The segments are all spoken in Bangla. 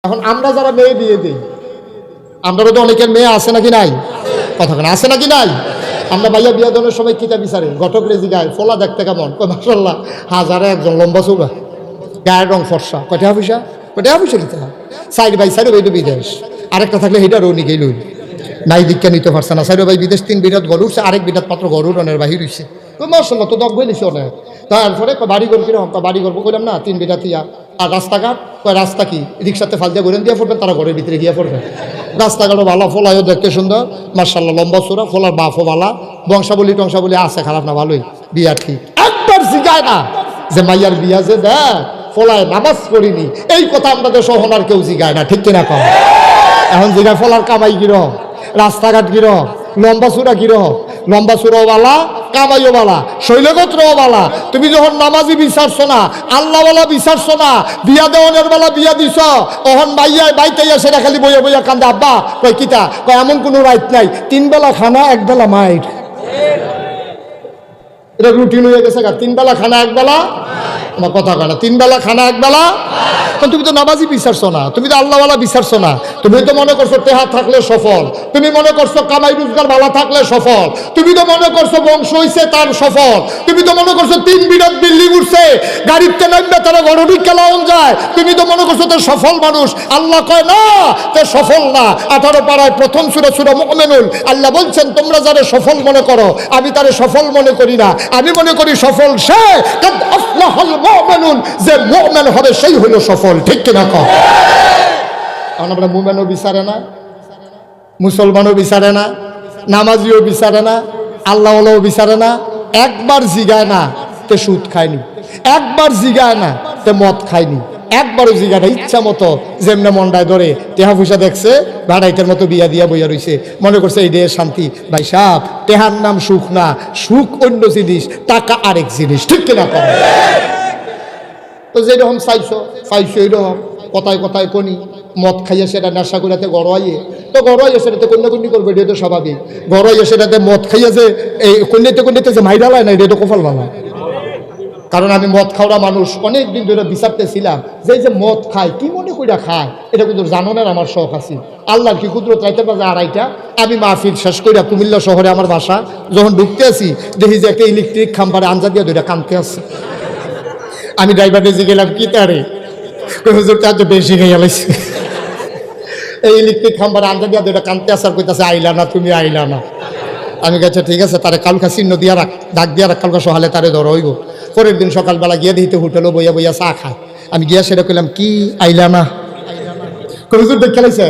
এখন আমরা যারা মেয়ে বিয়ে দিই, আমরা তো অনেকের মেয়ে আছে নাকি নাই, কতক্ষণ আছে নাকি নাই। আমরা ভাইয়া বিয়া দেওয়ার সময় কিতা বিচারে ঘটক রেজি গায়ে ফোলা দেখতে কেমন, মাশাআল্লাহ হাজারে একজন লম্বা চৌড়া, গায়ের রং ফর্সা, কয়টা পয়সা কিতা সাইড বাই সাইড ওই তো বিদেশ, আরেকটা থাকলে হেটারও নিকেই লই নাই দীক্ষা নিতে পারছে না। সাইড ভাই বিদেশ 3 বিরাট গরু উঠছে, আরেক বিরাট পাত্র গরু রনের বাহির হইছে। তো মাশাআল্লাহ তো দগ বলিস অনেক। তারপরে বাড়ি ঘর কিরকম, বাড়ি ঘর কইলাম না 3 বিরাট ইয়া। আর রাস্তাঘাট রাস্তা কি রিক্সাতে ফাল দিয়ে ঘুরেন দিয়ে পড়বেন, তারা ঘরের ভিতরে গিয়ে পড়বেন। রাস্তাঘাটও ভালো, ফলাইও দেখতে সুন্দর মাশাআল্লাহ, লম্বা চূড়া, ফলার বাফও ভালা, বংশাবলী টংশাবলী আছে, খারাপ না ভালোই। বিয়ার ঠিক একবার জিগায় না যে মাইয়ার বিয়া যে দেখ ফলায় নামাজ পড়িনি, এই কথা আমাদের সহনার কেউ জিগায় না, ঠিক কিনা কম। এখন জিগায় ফলার কামাই গিরহ, রাস্তাঘাট গিরহ, লম্বা চূড়া গিরহ, লম্বা চূড়াও বালা, কামাইও বালা, শৈলগোত্রও বালা। তুমি যখন নামাজি বিচারছো না, আল্লাহওয়ালা বিচারছো না, বিয়া দেওয়ানের বেলা বিয়া দিছ, তখন বাইয়ায় বাইতাইয়া সেটা খালি বইয়া বইয়া কান্দে। আব্বা কয় কিতা, কয় এমন কোনো রাইট নাই, 3 বেলা খানা 1 বেলা মাইর। এটা রুটিন হয়ে গেছে, 3 বেলা খানা 1 বেলা, আমার কথা কয় না, 3 বেলা খানা 1 বেলা। তুমি তো নামাজি বিচারছো না, তুমি তো আল্লাহওয়ালা বিচারছো না, তুমি তো মনে করছো টেহা থাকলে সফল, তুমি মনে করছো কামাই রোজগার ভালো থাকলে সফল, তুমি তো মনে করছো বংশ হইছে তার সফল, তুমি তো মনে করছো 3 বিরাট বিল্ডিং উঠছে, গাড়িতে নামবে তারা গরুটি কেলাওন যায়, তুমি তো মনে করছো তো সফল মানুষ। আল্লাহ কয় না তে সফল না। 18 পাড়ায় প্রথম সূরা মুমিনুন আল্লাহ বলছেন তোমরা যারা সফল মনে করো, আমি তারে সফল মনে করি না, আমি মনে করি সফল সে কাদ আফলাহাল মুমিনুন, যে মুমিন হবে সেই হলো সফল, ঠিক কিনা কও। আমরা মুমিনও বিচারে না, মুসলমানও বিচারে না, নামাজিও বিচারে না, আল্লাহওয়ালাও বিচারে না। একবার জিগায় না তে সুদ খায়নি, একবার জিগায় না তে মদ খায়নি, একবারও জিগায় না ইচ্ছা মতো যেমনে মন্ডায় ধরে টেহা পয়সা দেখছে ভাড়াইতের মতো বিয়া দিয়া বইয়া রইছে, মনে করছে এই দেহের শান্তি। ভাই সাহেব, টেহার নাম সুখ না, সুখ অন্য জিনিস, টাকা আরেক জিনিস, ঠিক কিনা কও। তো যেরকম চাইছো এইরকম কথায় কথায় কনি, মদ খাইয়া সেটা নেশা করিয়াতে গড়াইয়ে, তো গড়াইয়ে সেটাতে কন্যাকন্যা করবে, এটা তো স্বাভাবিক। গড়াইয়ে সেটাতে মদ খাইয়া যে এই কন্যাতে যে মাইরালায় না, এটা তো কপাল বালা। কারণ আমি মদ খাওয়া মানুষ, অনেক দিন ধরে বিচারতেছিলাম যে মদ খায় কি মনে কইরা খায়, এটা কিন্তু জানানোর আমার শখ আছে। আল্লাহর কি কুদরত, রাইতে বাজে 2:30, আমি মাহফিল শেষ করিয়া কুমিল্লা শহরে আমার বাসা যখন ঢুকতে আসি, দেখি যে একটা ইলেকট্রিক খাম্বারে আঞ্জা দিয়া ধরে কাঁদতে আছে। আমি ড্রাইভারে যে গেলাম কি তারে, হুজুর তার তো বেশি খেয়ে গেলাইছে। এই ইলেকট্রিক খাম্বার আন্দা দিয়া দুইটা কানতে আসার কইতাছে আইলা না, তুমি আইলা না। আমি কাছে ঠিক আছে, তারে কালকা চিহ্ন দিয়া রাখ, ডাক দিয়া রাখ, কালকা সহালে তারে ধর হইব। পরের দিন সকালবেলা গিয়ে দিতে হোটেলও বইয়া বইয়া চা খায়। আমি গিয়া সেটা কইলাম কি আইলা না, হুজুর দেখ খেলাইছে।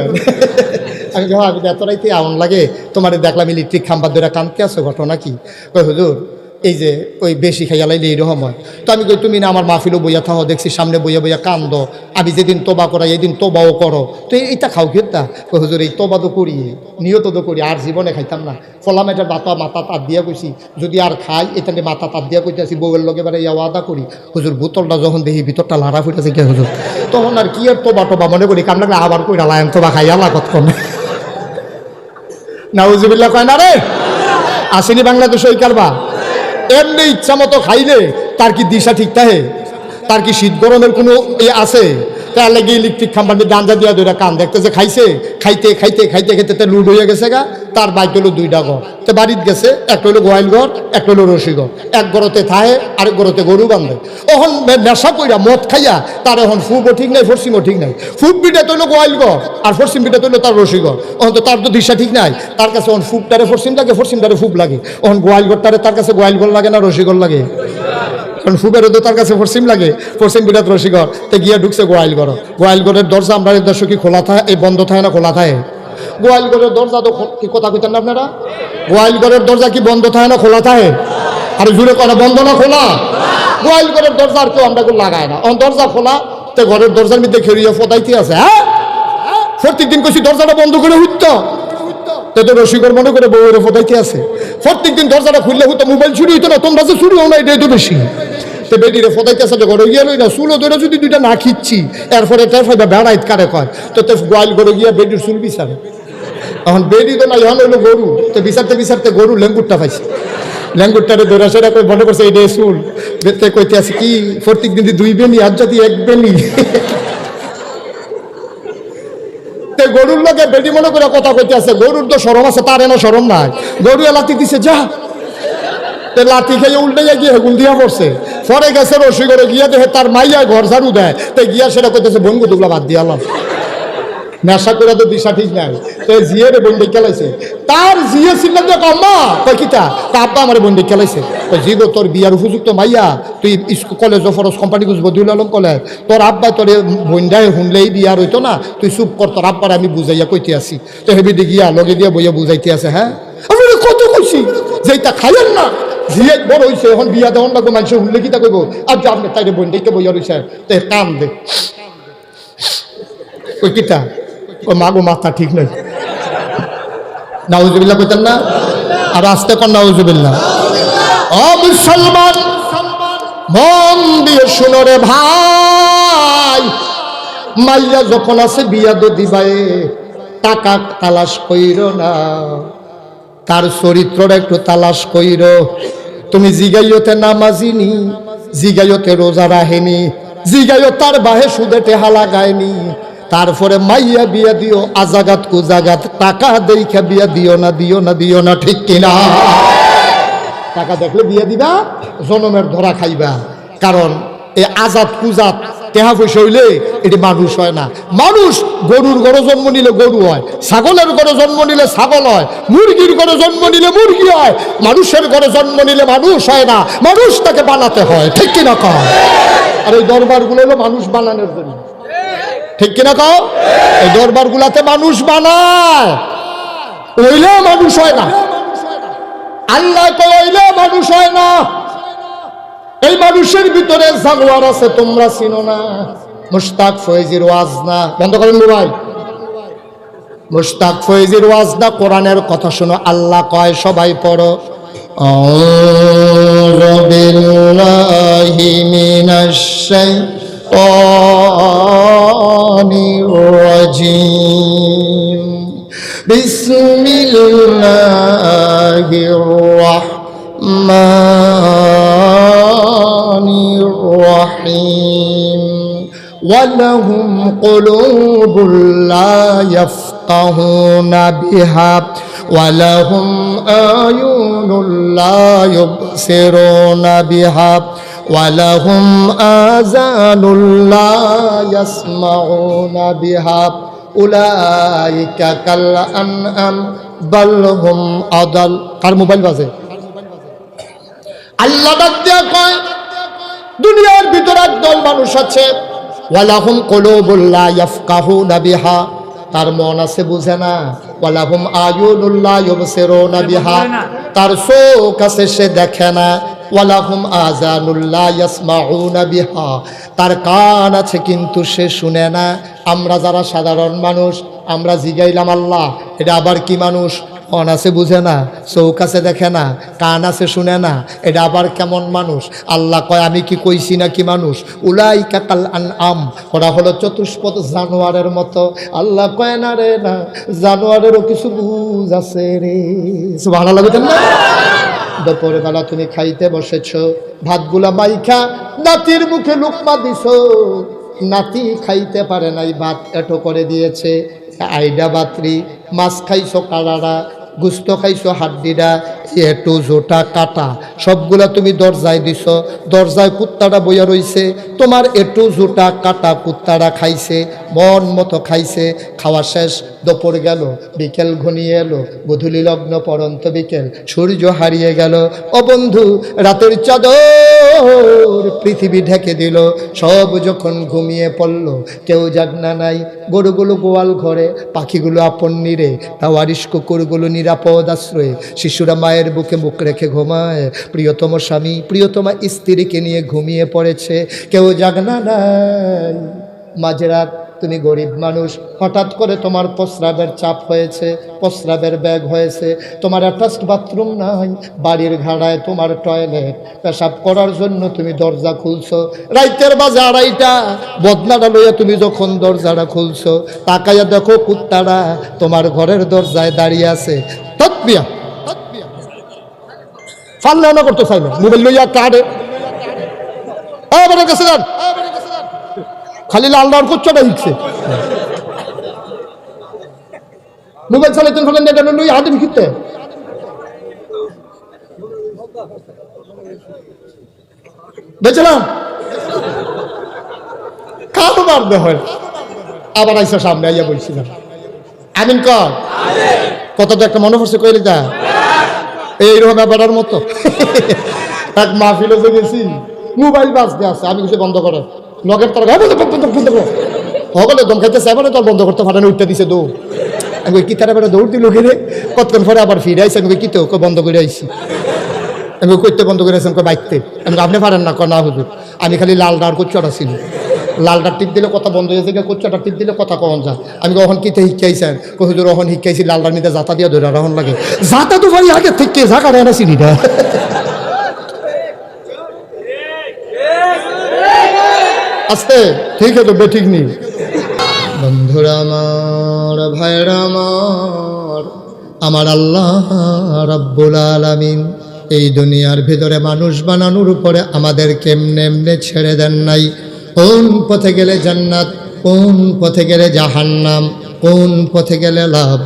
আমি আমি এত রাইতে আউন লাগে, তোমার দেখলাম ইলেকট্রিক খাম্বার দুইটা কানতে আসো, ঘটনা কি? কই হুজুর এই যে ওই বেশি খাইয়া লাইলে এইরকম হয়। তো আমি কই তুমি না আমার মাহফিলও বইয়া থাও, দেখছি সামনে বইয়া বইয়া কান্দ, আমি যেদিন তোবা করাই এদিন তোবাও করো, তো এইটা খাও খেতা। কই হুজুর এই তোবা তো করি, নিয়ত তো করি, আর জীবনে খাইতাম না। ফলাম এটা মাথা তাত দিয়া কইছি, যদি আর খাই এটা মাথা তাত দিয়া কইতেছি, বউয়ের লগে এবারে ইয়া ওয়াদা করি। হুজুর বোতলটা যখন দেখি ভিতরটা লাড়া ফুটেছে কে হুজুর, তখন আর কি আর তোবা মনে করি, কাম লাগলে আবার কইরা লায়ন তোবা খাই আল্লাহ কতক্ষণ। নাউজুবিল্লাহ কয় না রে, আসেনি বাংলাদেশ ওই কারবা। এমনি ইচ্ছা মতো খাইলে তার কি দিশা ঠিক থাকে, তার কি শীত গরমের কোনো আছে? তার লাগে ইলেকট্রিক খাম্বানি ডাঞ্জা দিয়া দুইটা কান দেখতে যে খাইছে, খাইতে খাইতে খাইতে খাইতে তে লুড হয়ে গেছে গা। তার বাইক হলো 2টা ঘর, তো বাড়িত গেছে, একটা হলো গোয়াইল ঘর, একটা হলো রশি ঘর। এক ঘরতে থাহে, আরেক ঘরতে গরু বান্ধে। এখন নেশা কইরা মদ খাইয়া তার এখন ফুবও ঠিক নাই, ফরসিমও ঠিক নাই। ফুব বিটা তৈলো গোয়াইল ঘর, আর ফরসিম বিটা তৈলো তার রশি ঘর। এখন তো তার তো দিশা ঠিক নাই, তার কাছে এখন ফুবটারে ফরসিম লাগে, ফরসিমটারে ফুব লাগে। এখন গোয়াইল ঘরটারে তার কাছে গোয়াইল ঘর লাগে না রশি ঘর লাগে? কারণ ফুবেরও তো তার কাছে পশ্চিম লাগে, পশ্চিম বিরাট রসিঘর। তো গিয়া ঢুকছে গোয়াইল ঘর। গোয়াইল ঘরের দরজা আমরা দর্শক কি খোলা থাকে, এই বন্ধ থাকে না খোলা থাকে? গোয়াইল ঘরের দরজা তো কি কথা কইতেন না আপনারা? গোয়াইল ঘরের দরজা কি বন্ধ থাকে না খোলা থাকে? আর জুড়ে করে বন্ধ না খোলা? গোয়াইল ঘরের দরজা আর কেউ আমরা লাগায় না, দরজা খোলা। তো ঘরের দরজার মধ্যে খেরিয়ে ফোদাইতে আছে। হ্যাঁ, প্রত্যেকদিন কইছি দরজাটা বন্ধ করে উঠত, তো রসিকর মনে করে বউয়ের ফোদাইতে আছে। প্রত্যেকদিন দরজাটা খুললে হতো, মোবাইল চুরি হইতো না, তোমরা যে চুরি হও না এটাই তো বেশি। তো বেডিরে ফোদাইতে আছে, ঘরে গিয়ে লই না চুলো ধরে যদি 2টা না খিচ্ছি, এরপরে বেড়াইত কারে কয়, তো গোয়াল ঘরে গিয়া বেডির চুল বিচারে। এখন বেডি তো না, এখন হইলো গরু। তো বিচারতে বিচারতে গরু লেঙ্গুরটা পাইছে, ল্যাঙ্গুরটারে ধরে সেটা করে মনে করছে এই চুল দেখতে কইতে আছে কি প্রত্যেক দিন 2 বেনি আর যদি 1 বেনি। তো গরুর লোকে বেটি মনে করে কথা কইতে আছে, গরুর তো সরম আছে, তার এনে সরম নাই। গরু লাথি দিছে, যা লাথি খেয়ে উল্টে গিয়ে হেগুল দিয়া পড়ছে। পরে গেছে রসি করে গিয়া দেখে তার মাইয়া ঘর ঝাড়ু দেয়, তো গিয়া সেটা করতেছে বন্ধু দুগলা বাদ দিয়ালাম, নেশা করে তো দিশা ঠিক নাই। তো জিয়ে রে বন্দি খেলাইছে, তার জিয়ে ছিল যে কম্মা কই কিতা আব্বা আমার বন্দি খেলাইছে। তো জি গো তোর বিয়ার উপযুক্ত মাইয়া, তুই কলেজ ফরস কোম্পানি গুছ বদুল আলম কলেজ, তোর আব্বা তোর বন্ধায় শুনলেই বিয়ার হইতো না, তুই চুপ কর, তোর আব্বার আমি বুঝাইয়া কইতে আসি। তো হেবি দি গিয়া লগে দিয়ে বইয়া বুঝাইতে আছে। হ্যাঁ আমি কত কইছি যেটা খাইয়েন না, জিয়ে বড় হইছে, এখন বিয়া দেওয়ান লাগবো, মানুষের শুনলে কিতা কইব, আর যে আপনি তাইরে বন্ধাইকে বইয়া রইছে, তো কাম দে ওই কিতা ও মাগো মাথা ঠিক নয়, নাউজুবিল্লাহ কইতেন না, আর আস্তে কর নাউজুবিল্লাহ। ও মুসলমান মন দিয়ে শুনো রে ভাই, মাইয়া যখন আছে বিয়া দো দিবাই, টাকা তালাশ কইর না, তার চরিত্রটা একটু তালাশ কইর। তুমি জিগাইয়তে নামাজিনি, জিগাইয়তে রোজা রাহেনি, জিগাইও তার বাহে সুদে টেহা লাগায়নি, তারপরে মাইয়া বিয়া দিও আজাগাত কুজাগাত, টাকা দেখা বিয়া দিও না, দিও না, দিও না, ঠিক কিনা? টাকা দেখলে বিয়া দিবা, জনমের ধরা খাইবা। কারণ এই আজাদ কুজাত টেহা পয়সা হইলে এটি মানুষ হয় না। মানুষ গরুর ঘরে জন্ম নিলে গরু হয়, ছাগলের ঘরে জন্ম নিলে ছাগল হয়, মুরগির ঘরে জন্ম নিলে মুরগি হয়, মানুষের ঘরে জন্ম নিলে মানুষ হয় না, মানুষ তাকে বানাতে হয়, ঠিক কিনা কও? আর এই দরবারগুলো হলো মানুষ বানানোর জন্য, ঠিক কিনা কও? এই দরবার গুলাতে মানুষ বানায়, ওইলে মানুষ হয় না। আল্লাহ কইলে মানুষ হয় না। এই মানুষের ভিতরে জানোয়ার আছে, তোমরা চিনো না। মুশতাক ফয়েজির ওয়াজ না, বন্ধ করেন মোবাইল। মুশতাক ফয়েজির ওয়াজ না, কোরআনের কথা শোনো। আল্লাহ কয়, সবাই পড়ো, আউযু বিল্লাহি মিনাশ শাইতানির রাজীম, বিসমিল্লাহির রাহমানির রাহিম। ওয়ালাহুম কুলুবুল লা ইয়াফকাহুনা বিহা ওয়ালাহুম আয়ুনুল লা ইউবসিরুনা বিহা ওয়ালাহুম আযানুল লা ইয়াসমাউনা বিহা উলাইকা কাল আনআম বাল হুম আদাল। কার মোবাইল বাজে? আল্লাহ ডাক দিয়া কয়, দুনিয়ার ভিতরে একদল মানুষ আছে, ওয়ালাহুম কুলুবুল লা ইয়াফকাহুনা বিহা, তার মন আছে বুঝে না, ওয়ালাহুম আয়ুনুল লা ইউবসিরুনা বিহা, তার চোখ আছে সে দেখে না, ওয়ালাহুম আযানুল লা ইয়াসমাউনা বিহা, তার কান আছে কিন্তু সে শুনে না। আমরা যারা সাধারণ মানুষ, আমরা জিগাইলাম আল্লাহ এটা আবার কি মানুষ? মন আছে বুঝে না, চোখ আছে দেখে না, কান আছে শুনে না, এটা আবার কেমন মানুষ? আল্লাহ কয়, আমি কি কইছি না কি মানুষ? উলাইকা কাল আনআম, ওরা হলো চতুষ্পদ জানোয়ারের মতো। আল্লাহ কয়, না রে না, জানোয়ারেরও কিছু বুঝ আছে রে। সুবহানাল্লাহ বলেন না? দুপুর বেলা তুমি খাইতে বসেছো, ভাতগুলা মাইখা নাতির মুখে লুকমা দিছো, নাতি খাইতে পারে নাই, ভাত এটো করে দিয়েছে, আইডা বাতরি, মাছ খাইছো কালারা, গুস্ত খাইছো হাড্ডিরা, এটু জোটা কাটা সবগুলা তুমি দরজায় দিছ, দরজায় কুত্তাটা বইয়া রইছে, তোমার এটু জোটা কাটা কুত্তাটা খাইছে, মন মতো খাইছে। খাওয়া শেষ, দুপুর গেল, বিকেল ঘনিয়ে এলো, গধূলি লগ্ন পরন্ত বিকেল, সূর্য হারিয়ে গেল। ও বন্ধু, রাতের চাদর পৃথিবী ঢেকে দিল, সব যখন ঘুমিয়ে পড়ল, কেউ জাগনা নাই, গরুগুলো গোয়াল ঘরে, পাখিগুলো আপন নিরে, তাওয়ারিশ কুকুরগুলো নিরাপদ আশ্রয়ে, শিশুরা মায়ের বুকে মুখ রেখে ঘুমায়, প্রিয়তম স্বামী প্রিয়তমা স্ত্রীকে নিয়ে ঘুমিয়ে পড়েছে, কেউ জাগনা নাই। মাঝরাত, তুমি গরিব মানুষ, হঠাৎ করে তোমার প্রস্রাবের চাপ হয়েছে, প্রস্রাবের ব্যাগ হয়েছে, তোমার অ্যাটাচড বাথরুম নাই, বাড়ির ঘাড়ায় তোমার টয়লেট, পেশাব করার জন্য তুমি দরজা খুলছো, রাইতের বাজে 2:30, বদনাটা লইয়া তুমি যখন দরজাটা খুলছো, তাকাইয়া দেখো কুত্তারা তোমার ঘরের দরজায় দাঁড়িয়ে আছে। তৎবিয়া ফাল্লা না করতে চাই না, মোবাইল লইয়া কাটে, আমার কাছে যান, খালি লাল লাল করছো না, হিকছে মোবাইল চালাইতেন ফেলেন এটা লই হাদিম খিতে বুঝলাম কালো বার দে হয় আবার আইসা সামনে আইয়া বলছিলাম আমিন কর কথা তো একটা মনে পড়ছে কইলে যা এইরকম ব্যাপারের মতো এক মাহফিলে যে গেছি মোবাইল বাজতে আছে আমি কিছু বন্ধ করে লগের তার বন্ধ করো হগলে দম খাইতেছে এবারে তোর বন্ধ করতে পারে না উঠতে দিছে দৌড় আমি কি তারা বেড়া দৌড় দিল ঘিরে কতক্ষণ পরে আবার ফিরে আইসি আমি কি তো বন্ধ করে আইসি আমি কইতে বন্ধ করে আসলাম বাইকতে আমি আপনি পারেন না না হুজুর আমি খালি লাল ডার কোচ্চাটা ছিল লালটা টিপ দিলে কথা বন্ধ হয়ে যায় কোচ্চাটা টিপ দিলে কথা কখন যায় আমি কখন কিতে শিখাইছেন হুজুর ওখন শিখাইছি লালটার নিতে জাতা দিয়ে ধরে রাখন লাগে জাতা তো ভাই আগে থেকে ঝাঁকা দেয় না চিনিটা আস্তে ঠিক আছে বেঠিক নি বন্ধুরা আমার ভাইরা আমার আল্লাহ রাব্বুল আলামিন এই দুনিয়ার ভিতরে মানুষ বানানোর উপরে আমাদের কেমনে এমনে ছেড়ে দেন নাই কোন পথে গেলে জান্নাত কোন পথে গেলে জাহান্নাম কোন পথে গেলে লাভ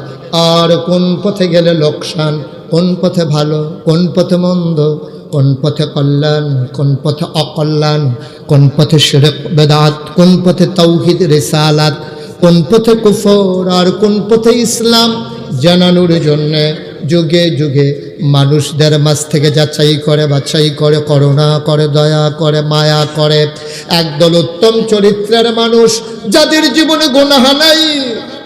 আর কোন পথে গেলে লোকসান কোন পথে ভালো কোন পথে মন্দ কোন পথে কল্যাণ কোন পথে অকল্যাণ কোন পথে শিরক বেদাত কোন পথে তাওহীদ রিসালাত কোন পথে কুফর আর কোন পথে ইসলাম জানানোর জন্যে যুগে যুগে মানুষদের মাঝ থেকে যাচাই করে বাছাই করে করুণা করে দয়া করে মায়া করে একদল উত্তম চরিত্রের মানুষ যাদের জীবনে গুনাহ নাই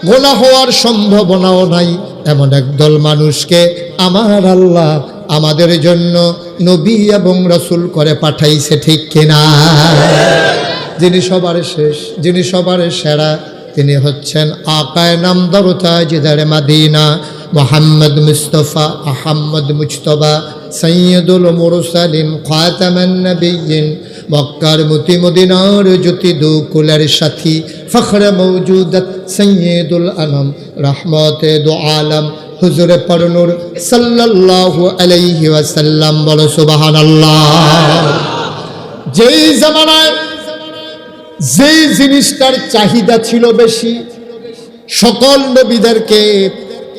গুনাহ হওয়ার সম্ভাবনাও নাই এমন একদল মানুষকে আমার আল্লাহ আমাদের জন্য নবী এবং রাসূল করে পাঠাইছে ঠিক কিনা যিনি সবার শেষ যিনি সবার সেরা তিনি হচ্ছেন আকায়ে নামদার তাজদারে মদিনা মুহাম্মদ মুস্তাফা আহমদ মুজতবা সৈয়দুল মুরসালিন খাতামান নবিয়্যিন মক্কার মতি মদিনার জ্যোতি দুকুলের সাথী ফখরে মওজুদাত সৈয়দুল আনাম রহমতে দু আলম হুজুরে পরনুর সাল্লাল্লাহু আলাইহি ওয়াসাল্লাম বলো সুবহানাল্লাহ যেই জামানায় যেই জিনিসটার চাহিদা ছিল বেশি সকল নবীদেরকে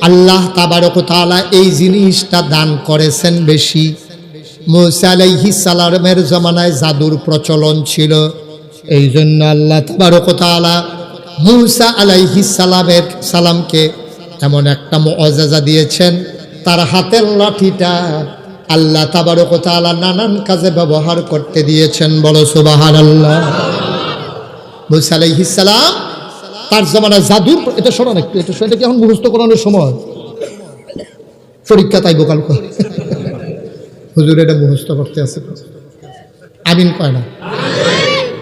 আল্লাহ তাবারক ওয়া তাআলা এই জিনিসটা দান করেছেন বেশি মূসা আলাইহিস সালামের জামানায় জাদুর প্রচলন ছিল এই জন্য আল্লাহ তাবারক ওয়া তাআলা মূসা আলাইহিস সালামকে এমন একটা মুআজিজা দিয়েছেন তার হাতের লাঠিটা আল্লাহ তাবারক ওয়া তাআলা নানান কাজে ব্যবহার করতে দিয়েছেন বলো সুবহানাল্লাহ মূসা আলাইহিস সালাম তার জামানায় জাদুর এটা শোনা একটু এটা কি এখন মুখস্থ করানোর সময় পরীক্ষা তাই বোকাল হুজুর এটা মুখস্থ করতে আছে আমিন কয় না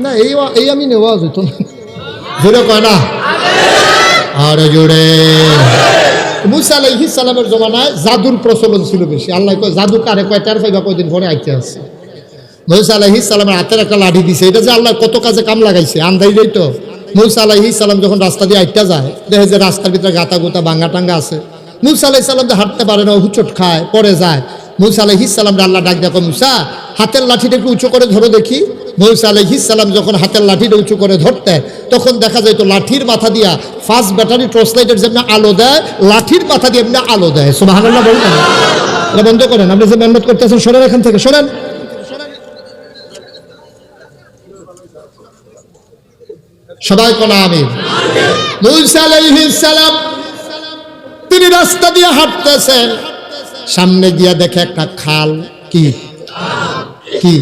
না এই আমি নেওয়া যেত না জোরে কয় না আর জোরে মূসা আলাইহিস সালামের জামানায় জাদুর প্রচলন ছিল বেশি আল্লাহ কয় জাদু কারে কয় তার ফাইবা কয়দিন পরে আইতে আছে মূসা আলাইহিস সালামের হাতের একটা লাঠি দিছে এটা যে আল্লাহ কত কাজে কাম লাগাইছে আন্দাইলেই তো মূসা আলাইহিস সালাম যখন রাস্তা দিয়ে আইটা যায় দেখে যে রাস্তার ভিতরে গাতা গোতা ভাঙ্গা টাঙ্গা আছে মূসা আলাইহিস সালাম যে হাঁটতে পারে না হুচট খায় পরে যায় মূসা আলাইহিস সালাম আল্লাহ ডাক দেখো মূসা হাতের লাঠিটা একটু উঁচু করে ধরো দেখি মূসা আলাইহিস সালাম যখন হাতের লাঠিটা উঁচু করে ধরতে তখন দেখা যায় তো লাঠির মাথা দিয়া ফাস্ট ব্যাটারি টর্চ লাইটের যেমন আলো দেয় লাঠির মাথা দিয়ে এমনি আলো দেয় সুবহানাল্লাহ বলবেন এটা বন্ধ করেন আপনি যে মেহনত করতেছেন সরেন এখান থেকে সরেন সবাই কোন আমিন মূসা আলাইহিস সালাম তিনি রাস্তা দিয়ে হাঁটতেছেন সামনে গিয়া দেখে একটা খাল কি কি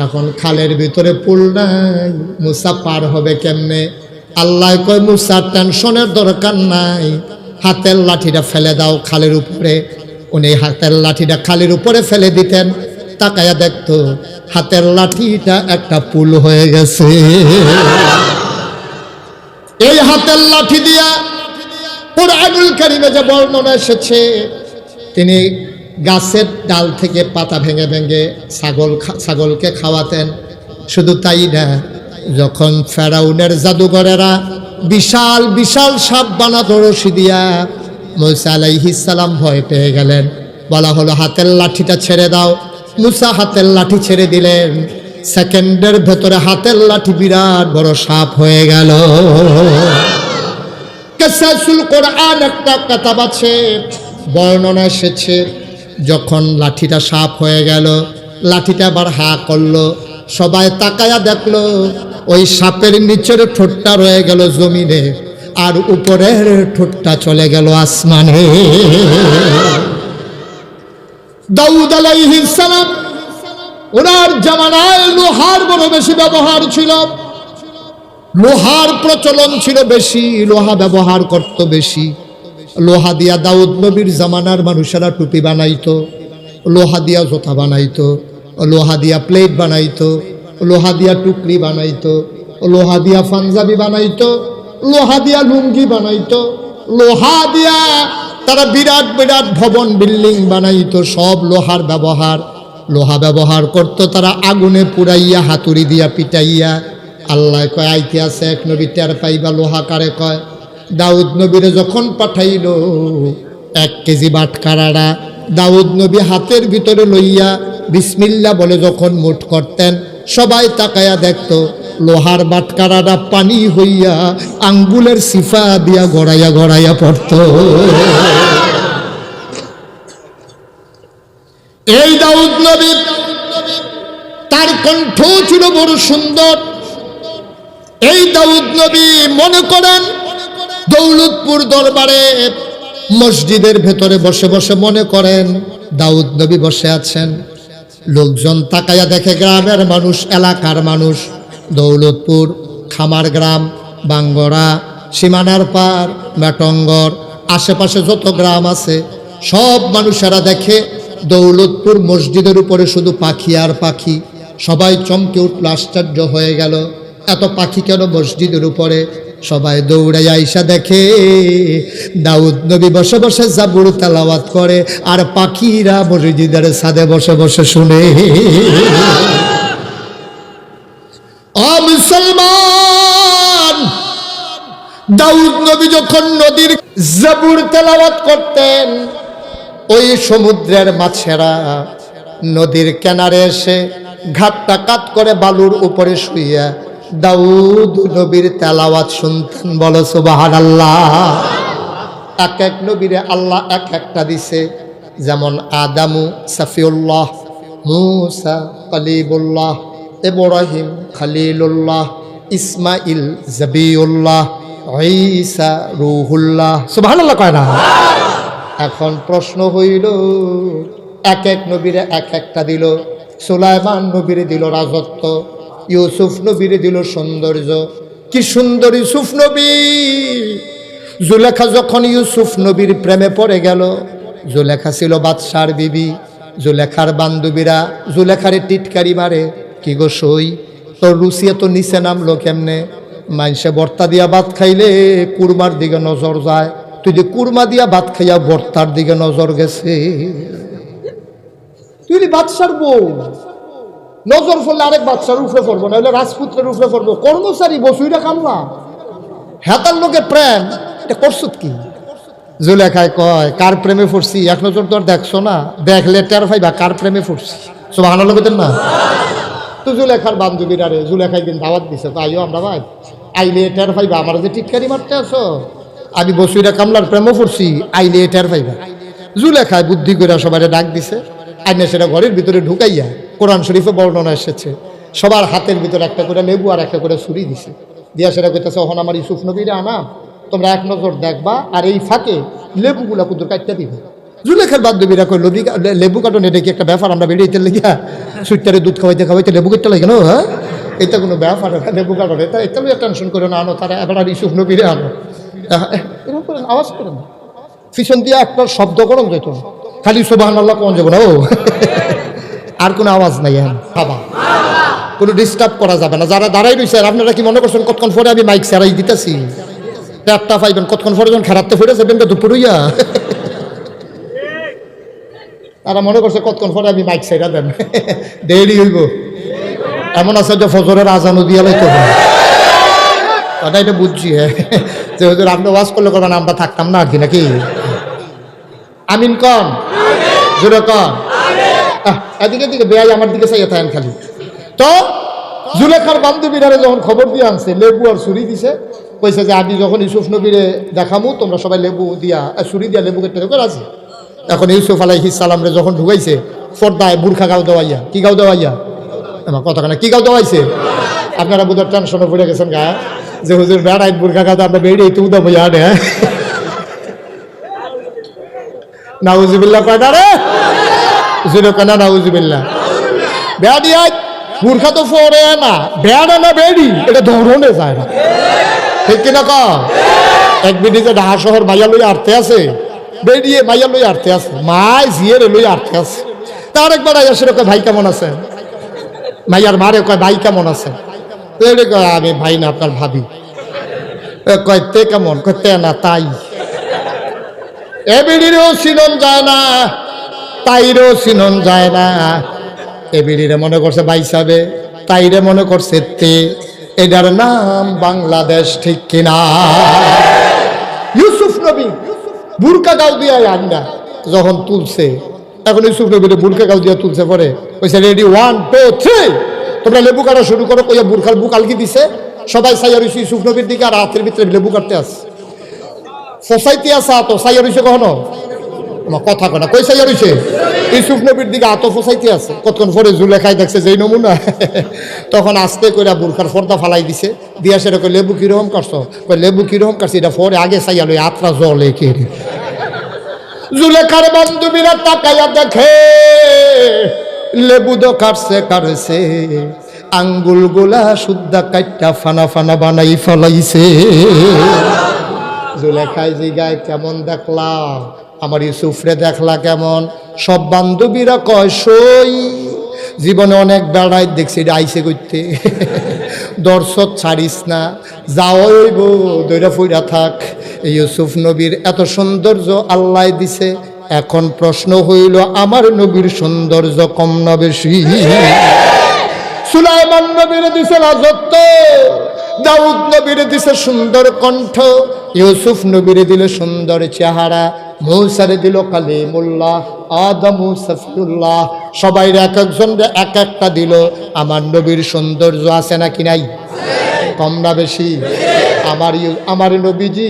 এখন খালের ভিতরে পুল নাই মূসা পার হবে কেমনে আল্লাহ কয় মূসা টেনশনের দরকার নাই হাতের লাঠিটা ফেলে দাও খালের উপরে উনি হাতের লাঠিটা খালের উপরে ফেলে দিতেন তাকায়া দেখতো হাতের লাঠিটা একটা পুল হয়ে গেছে এই হাতের লাঠি দিয়া কুরআনুল কারীমে যে বর্ণনা এসেছে তিনি গাছের ডাল থেকে পাতা ভেঙে ভেঙে ছাগলকে খাওয়াতেন শুধু তাই না যখন ফেরাউনের জাদুঘরেরা বিশাল বিশাল সাপ বানাতো রশি দিয়া মূসা আলাইহিস সালাম ভয় পেয়ে গেলেন বলা হলো হাতের লাঠিটা ছেড়ে দাও মূসা হাতের লাঠি ছেড়ে দিলেন সেকেন্ডের ভেতরে হাতের লাঠি বিরাট বড় সাপ হয়ে গেল কিসাসুল কোরআন একটা কিতাব আছে, বর্ণনা এসেছে যখন লাঠিটা সাপ হয়ে গেল, লাঠিটা আবার হা করলো, সবাই তাকায়া দেখলো ওই সাপের নিচের ঠোঁটটা রয়ে গেল জমিনে, আর উপরের ঠোঁটটা চলে গেল আসমানে। দাউদ আলাইহিস সালাম ওনার জামানায় লোহার বড় বেশি ব্যবহার ছিল, লোহার প্রচলন ছিল বেশি, লোহা ব্যবহার করত বেশি। লোহা দিয়া দাউদ নবীর জামানার মানুষেরা টুপি বানাইতো, লোহা দিয়া জোতা বানাইতো, লোহা দিয়া প্লেট বানাইতো, লোহা দিয়া টুকরি বানাইতো, লোহা দিয়া পাঞ্জাবি বানাইতো, লোহা দিয়া লুঙ্গি বানাইতো, লোহা দিয়া তারা বিরাট বিরাট ভবন বিল্ডিং বানাইতো, সব লোহার ব্যবহার। লোহা ব্যবহার করতো তারা আগুনে পুড়াইয়া, হাতুড়ি দিয়া পিটাইয়া। আল্লাহ কয় আইতে আছে এক নবী টের পাইবা লোহা কারে কয়। দাউদ নবীরে যখন পাঠাইল 1 কেজি বাটকারাটা দাউদ নবী হাতের ভিতরে লইয়া বিসমিল্লাহ বলে যখন মুঠ করতেন, সবাই তাকায়া দেখতো লোহার বাটকারাটা পানি হইয়া আঙ্গুলের সিফা দিয়া গড়াইয়া গড়াইয়া পড়ত। এই দাউদ নবী, তার কণ্ঠ ছিল বড় সুন্দর। এই দাউদ নবী মনে করেন দৌলতপুর দরবারে মসজিদের ভেতরে বসে বসে মনে করেন দাউদ নবী বসে আছেন, লোকজন তাকায়া দেখে গ্রামের মানুষ, এলাকার মানুষ, দৌলতপুর, খামার গ্রাম, বাঙ্গরা, সীমানার পার, মেটঙ্গর, আশেপাশে যত গ্রাম আছে সব মানুষেরা দেখে দৌলতপুর মসজিদের উপরে শুধু পাখি আর পাখি। সবাই চমকে উঠল, আশ্চর্য হয়ে গেল, এত পাখি কেন মসজিদের উপরে? সবাই দৌড়ে আইসা দেখে দাউদ নবী বসে বসে জাবুর তেলাওয়াত করে, আর পাখিরা মসজিদের ছাদে বসে বসে শুনে। ও মুসলমান, দাউদ নবী যখন নদীর জাবুর তেলাওয়াত করতেন, ওই সমুদ্রের মাছেরা নদীর কিনারে এসে ঘাটটা কাট করে বালুর উপরে শুইয়া দাউদ নবীর তেলাওয়াত শুনতেন। বলো সুবহানাল্লাহ। এক এক নবীরে আল্লাহ এক একটা দিছে, যেমন আদামু সাফিউল্লাহ, মূসা কালিমুল্লাহ, ইব্রাহিম খলিলুল্লাহ, ইসমাইল জবিউল্লাহ, ঈসা রূহুল্লাহ। সুবহানাল্লাহ কয় না? এখন প্রশ্ন হইল, এক এক নবীরে এক একটা দিল। সুলাইমান নবীরে দিল রাজত্ব, ইউসুফ নবীরে দিল সৌন্দর্য। কি সুন্দর ইউসুফ নবী! জুলেখা যখন ইউসুফ নবীর প্রেমে পড়ে গেল, জুলেখা ছিল বাদশার বিবি, জুলেখার বান্ধবীরা জুলেখারে টিটকারি মারে, কি গো সই তোর রুচিয়া তো নিচে নামলো কেমনে? মাইনসে ভর্তা দিয়া ভাত খাইলে কুরমার দিকে নজর যায়, তুই যে কুরমা দিয়া ভাত খাইয়া ভর্তার দিকে নজর গেছে। তুই বাদশার বউ, নজর পড়লে আরেক বাদশার উপরে পড়বো, না হলে রাজপুত্রের উপরে পড়বো। কর্মচারী বসুইরা কামলা, হেতার লোকে প্রেম, এটা করছত কি? জুলেখায় কয় কার প্রেমে পড়ছি এক নজর তো আর দেখছো না, দেখলে টের পাইবা কার প্রেমে পড়ছি। সুবহানাল্লাহ বলতেন না? তো জুলেখার বান্ধবীরা রে জুলেখায় দিন দাওয়াত দিছে, তো আইও আমরা ভাই, আইলে টের পাইবা আমার যে টিটকারি মারতে আছো, আমি বসুইরা কামলার প্রেমও পড়ছি, আইলে টের পাইবা। জুলেখায় বুদ্ধি করে সবাই ডাক দিছে, আইনে সেটা ঘরের ভিতরে ঢুকাইয়া কোরআন শরীফে বর্ণনা এসেছে সবার হাতের ভিতরে একটা করে লেবু আর একটা করে ছুরি দিছে, দিয়া সেটা কইতেছে ওখানে আমার ইউসুফ নবীরে আনা, তোমরা এক নজর দেখবা আর এই ফাঁকে লেবুগুলা কুদুর কাটতে দিবে। জুলেখার বান্ধবীরা কই লেবু কাটন, এটা কি একটা ব্যাপার? আমরা বেরিয়ে লেগিয়া সুইটারে দুধ খাওয়াইতে খাওয়াইতে লেবু কাটতে লাগে না? হ্যাঁ, এটা কোনো ব্যাপার? লেবু কাটন এটা এটা টেনশন করে না, আনো তারা এবার আর ইউসুফ নবীরে আনো, এরকম করেন, আওয়াজ করেন না, পিছন দিয়ে একটা শব্দ করম যেত, খালি সুবহানাল্লাহ কোন যাবো না, ও আর কোনো আওয়াজ নাই। হ্যাঁ বাবা, কোনো ডিস্টার্ব করা যাবে না। যারা দাঁড়াই রয়েছে আপনারা কি মনে করছেন কতক্ষণ পরে আমি মাইক সেরাই দিতেছি? একটা পাইবেন কতক্ষণ পরে যখন খারাপতে ফিরে যাবেন দুপুর হইয়া, তারা মনে করছে কতক্ষণ পরে আমি মাইক সেরা দেন, দেরি হইব। এমন আছে যে ফজরের আজানও দিয়া লাইতে হবে, এটা বুঝছি। হ্যাঁ, যে আপনি ওয়াজ করলে করবেন, আমরা থাকতাম না আর কি, নাকি? আমিন কন, জোরে কন। এদিকে দিকে বেয়াই আমার দিকে চাইয়া থাকেন খালি। তো জুলেখার বান্ধবীরা যখন খবর দিয়ে আনছে, লেবু আর ছুরি দিছে, কইছে যে আমি যখন ইউসুফ নবীরে দেখামু তোমরা সবাই লেবু দিয়া ছুরি দিয়া লেবু কেটে করে আছে। এখন ইউসুফ আলাইহিস সালামরে যখন ঢুকাইছে পর্দায় বুরখা গাও দেওয়াইয়া, কি গাও দেওয়াইয়া, আমার কথা না, কি গাও দেওয়াইছে? আপনারা বোধহয় টেনশনে পড়ে গেছেন গা যে হুজুর বেড়াই বুরখা গাও আমরা বেড়ে একটু উদা বইয়া আনে। নাউজুবিল্লাহ কয় না রে, জুড়ে কয় না নাউজুবিল্লাহ। বেড়া বুরখা তো পরে না, বেড়া না বেড়ি এটা ধরনে যায় না, ঠিক কিনা ক? এক বিডিতে ঢাকা শহর মাইয়া লই আর্থে আছে, বেরিয়ে মাইয়া লই আর্থে আছে, মাই জিয়ের লই আর্থে আছে। তার একবার আইসে কয় ভাই কেমন আছে, মাইয়ার মারে কয় ভাই কেমন আছে, আমি ভাই না আপনার ভাবি। কয় তে কেমন, কয় তে না তাই। এ বিড়িরও চিনন যায় না, তাইরও চিনন যায় না। এ বিড়িরে মনে করছে ভাই সাবে, তাইরে মনে করছে তে। এটার নাম বাংলাদেশ, ঠিক কিনা? ইউসুফ নবী বুরকা গাও দিয়া আন্ডা যখন তুলছে, এখন ইউসুফ নবীরে বুরকা গাও দিয়া তুলছে, পরে কইছে রেডি 1 2 3 তোমরা লেবু কাটা শুরু করো। কইয়া বুরখার বুক আলকি দিছে, সবাই সাইয়া রইছে ইউসুফ নবীর দিকে, আর হাতের ভিতরে লেবু কাটতে আছে। সোসাইটি আছে তো সাইয়া রইছে, কখনো আমার কথা কয় না, কই সাইয়া রইছে? ইউসুফ নবীর দিকে আত সোসাইটি আছে। কতক্ষণ পরে জুলেখাই দেখছে যেই নমুনা, তখন আস্তে করে বুরখার পর্দা ফালাই দিছে, দিয়া সেটা কই লেবু কিরকম কাটছো, কই লেবু কিরকম কাটছি এটা পরে আগে সাইয়া লই আত্রা জলে কে। জুলেখার বান্ধবীরা তাকাইয়া দেখে লেবু তো কাটছে, আঙ্গুল গোলা শুদ্ধা কাইটা ফানা ফানা বানাই ফলাইছে। জুলেখাই জিগায় কেমন দেখলা, আমার ইউসুফরে দেখলা কেমন? সব বান্ধবীরা কয় সই, জীবনে অনেক বেড়াই দেখছি আইসে করতে, দর্শক ছাড়িস না, যাওয়াইব দৈরা ফুইরা থাক। ইউসুফ নবীর এত সৌন্দর্য আল্লাহ দিছে, এখন প্রশ্ন হইল আমার নবীর সৌন্দর্য কম না বেশি? সুলাইমান নবীর দিছে রাজত্ব, দাউদ নবীর দিছে সুন্দর কণ্ঠ, ইউসুফ নবীর দিল সুন্দর চেহারা, মূসারে দিল কালিমুল্লাহ, আদম সফিউল্লাহ, সবাই এক একজন এক একটা দিল। আমার নবীর সৌন্দর্য আছে নাকি নাই? কম না বেশি? আমার নবীজি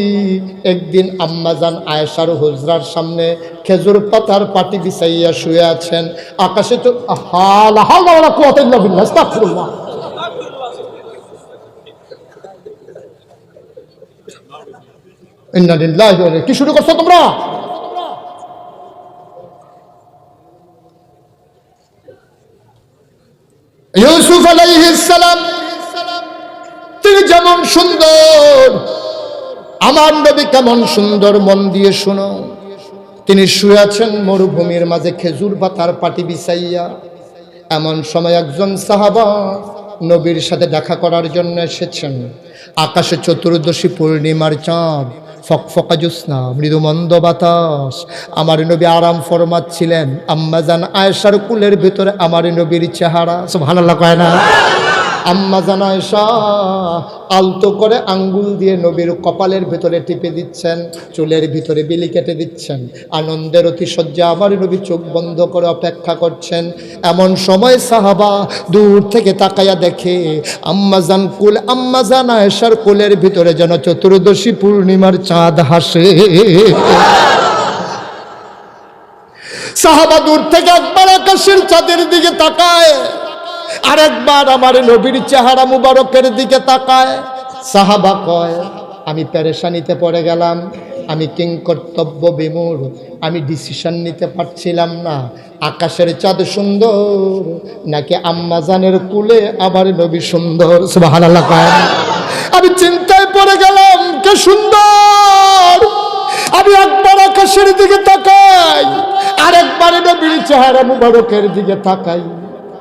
একদিন আম্মাজান আয়েশার হুজরার সামনে খেজুর পাতার পাটি বিছাইয়া শুয়ে আছেন। আকাশে তো কি শুরু করছো তোমরা? ইউসুফ আলাইহিস সালাম তিনি যেমন সুন্দর, আমার নবী কেমন সুন্দর, মন দিয়ে শুনো। তিনি শুয়ে আছেন মরুভূমির মাঝে খেজুর পাতার পাটি বিছাইয়া। এমন সময় একজন সাহাবা নবীর সাথে দেখা করার জন্য এসেছেন। আকাশে চতুর্দশী পূর্ণিমার চাঁদ, ফকফকা জ্যোৎস্না, মৃদুমন্দ বাতাস। আমার নবী আরাম ফরমাচ্ছিলেন। আম্মাজান আয়েশার কুলের ভিতরে আমার নবীর চেহারা, সুবহানাল্লাহ কয় না? আম্মাজান আয়েশা আলতো করে আঙ্গুল দিয়ে নবীর কপালের ভিতরে টিপে দিচ্ছেন, চুলের ভিতরে বিলি কেটে দিচ্ছেন। আনন্দের অতিশয্যা আমার নবী চোখ বন্ধ করে অপেক্ষা করছেন। এমন সময় সাহাবা দূর থেকে তাকায়া দেখে আম্মাজান আয়েশার কোলের ভিতরে যেন চতুর্দশী পূর্ণিমার চাঁদ হাসে। সাহাবা দূর থেকে একবার আকাশের চাঁদের দিকে তাকায়, আরেকবার আমার নবীর চেহারা মুবারকের দিকে তাকায়। সাহাবা কয় আমি পেরেশানিতে পড়ে গেলাম, আমি কিংকর্তব্য বিমূঢ়, আমি ডিসিশন নিতে পারছিলাম না। আকাশের চাঁদ সুন্দর নাকি আম্মাজানের কুলে আমার নবী সুন্দর? সুবহানাল্লাহ কয়। আমি চিন্তায় পড়ে গেলাম কে সুন্দর। আমি একবার আকাশের দিকে তাকাই, আরেকবার নবীর চেহারা মুবারকের দিকে তাকাই।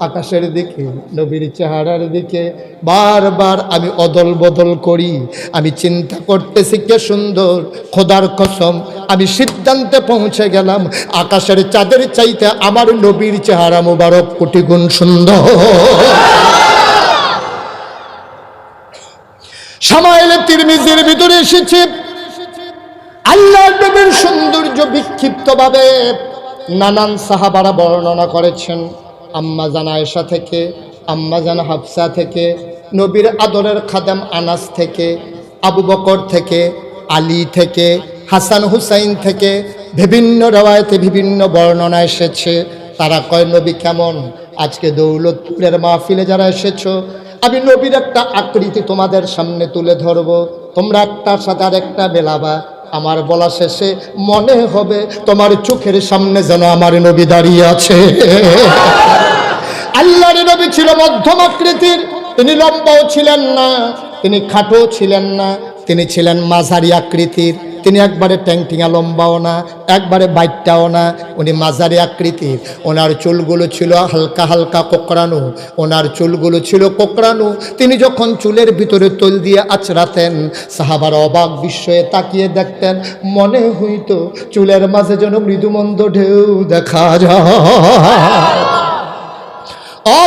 আকাশের দিকে, নবীর চেহারার দিকে বারবার আমি অদল বদল করি। আমি চিন্তা করতেছি কে সুন্দর। খোদার কসম আমি সিদ্ধান্তে পৌঁছে গেলাম আকাশের চাঁদের চাইতে আমার নবীর চেহারা মুবারক কোটি গুণ সুন্দর। শামাইল তিরমিজির ভিতরে এসেছে আল্লাহর নবীর সৌন্দর্য বিক্ষিপ্তভাবে নানান সাহাবারা বর্ণনা করেছেন। আম্মাজান আয়েশা থেকে, আম্মাজান হাফসা থেকে, নবীর আদরের খাদেম আনাস থেকে, আবু বকর থেকে, আলী থেকে, হাসান হুসাইন থেকে বিভিন্ন রেওয়ায়েতে বিভিন্ন বর্ণনা এসেছে। তারা কয় নবী কেমন? আজকে দৌলতপুরের মাহফিলে যারা এসেছো, আমি নবীর একটা আকৃতি তোমাদের সামনে তুলে ধরব, তোমরা একটার সাথে আর একটা মেলাবা। আমার বলা শেষে মনে হবে তোমার চোখের সামনে যেন আমার নবী দাঁড়িয়ে আছে। আল্লাহর নবী ছিল মধ্যম আকৃতির, তিনি লম্বাও ছিলেন না, তিনি খাটো ছিলেন না, তিনি ছিলেন মাঝারি আকৃতির। তিনি একবারে ট্যাংটিঙা লম্বাও না, একবারে বাইটটাও না, উনি মাঝারি আকৃতির। ওনার চুলগুলো ছিল হালকা হালকা কোকড়ানো, ওনার চুলগুলো ছিল কোকড়ানো। তিনি যখন চুলের ভিতরে তৈল দিয়ে আঁচড়াতেন, সাহাবার অবাক বিস্ময়ে তাকিয়ে দেখতেন, মনে হইতো চুলের মাঝে যেন মৃদুমন্দ ঢেউ দেখা যায়।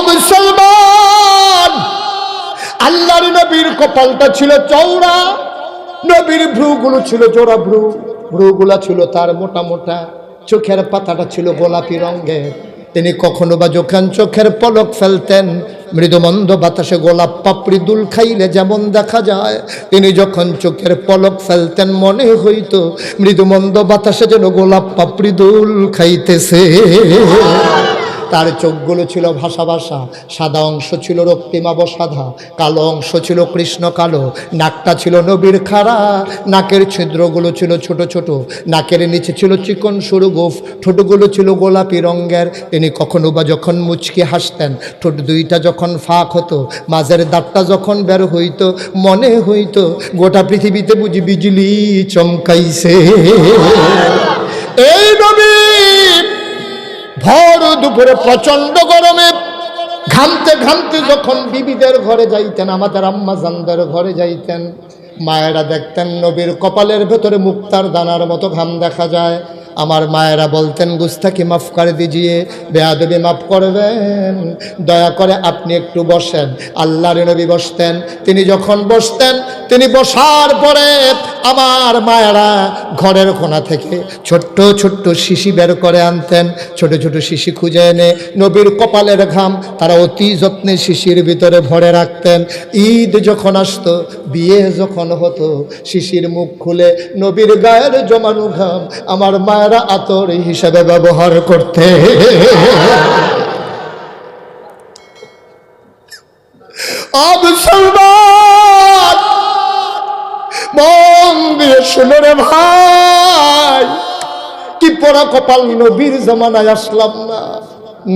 মুসলমান, আল্লাহর নবীর কপালটা ছিল চওড়া, নবীর ভ্রুগুলো ছিল জোড়া ভ্রু, ভ্রুগুলা ছিল তার মোটা মোটা, চোখের পাতাটা ছিল গোলাপি রঙের। তিনি কখনো বা যখন চোখের পলক ফেলতেন, মৃদুমন্দ বাতাসে গোলাপ পাপড়ি দুল খাইলে যেমন দেখা যায়, তিনি যখন চোখের পলক ফেলতেন মনে হইতো মৃদুমন্দ বাতাসে যেন গোলাপ পাপড়ি দুল খাইতেছে। তার চোখগুলো ছিল ভাসা ভাসা, সাদা অংশ ছিল রক্তিমাব সাদা, কালো অংশ ছিল কৃষ্ণ কালো। নাকটা ছিল নবীর খাড়া, নাকের ছিদ্রগুলো ছিল ছোট ছোট, নাকের নিচে ছিল চিকন সরু গোফ, ঠোঁটগুলো ছিল গোলাপি রঙের। তিনি কখনো বা যখন মুচকি হাসতেন, ঠোঁট দুইটা যখন ফাঁক হতো, মাঝের দাঁতটা যখন বের হইতো, মনে হইতো গোটা পৃথিবীতে বুঝি বিজলি চমকাইছে। এই নবী ভর দুপুরে প্রচন্ড গরমে ঘামতে ঘামতে যখন বিবিদের ঘরে যাইতেন, আমাদের আম্মা জানদের ঘরে যাইতেন, মায়েরা দেখতেন নবীর কপালের ভেতরে মুক্তার দানার মতো ঘাম দেখা যায়। আমার মায়েরা বলতেন, গুস্তাকি মাফ করে দিজিয়ে, বেয়াদবি মাফ করবেন, দয়া করে আপনি একটু বসেন। আল্লাহর নবী বসতেন। তিনি যখন বসতেন, তিনি বসার পরে আমার মায়েরা ঘরের কোণা থেকে ছোট্ট ছোট্ট শিশি বের করে আনতেন। ছোট ছোট শিশি খুঁজে এনে নবীর কপালের ঘাম তারা অতি যত্নে শিশির ভিতরে ভরে রাখতেন। ঈদ যখন আসতো, বিয়ে যখন হতো, শিশির মুখ খুলে নবীর গায়ের জমানো ঘাম আমার মায়েরা আতর হিসেবে ব্যবহার করতে। মুসলমান, মন দিয়ে শুনো রে ভাই, কি পোড়া কপাল, নবীর জমানায় আসলাম না,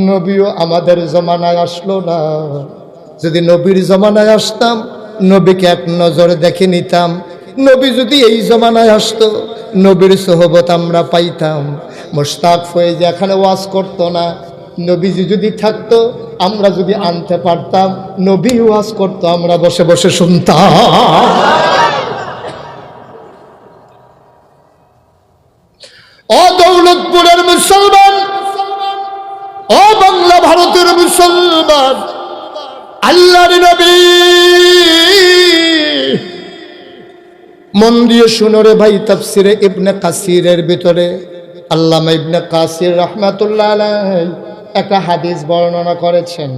নবীও আমাদের জমানায় আসলো না। যদি নবীর জমানায় আসতাম, নবীকে এক নজর দেখে নিতাম। নবী যদি এই জমানায় আসতো, নবীর সোহবত আমরা পাইতাম। মোশতাক ফয়েজ এখানে ওয়াজ করতো না, নবীজি যদি থাকতো, আমরা যদি আনতে পারতাম, নবী ওয়াজ করতো, আমরা বসে বসে শুনতাম। ও দৌলতপুরের মুসলমান, ও বাংলা ভারতের মুসলমান, আল্লাহর নবী, মন দিয়ে শুনো রে ভাই। তাফসিরে ইবনে কাসিরের ভিতরে আল্লামা ইবনে কাসির রাহমাতুল্লাহ আলাইহি একটা হাদিস বর্ণনা করেছেন।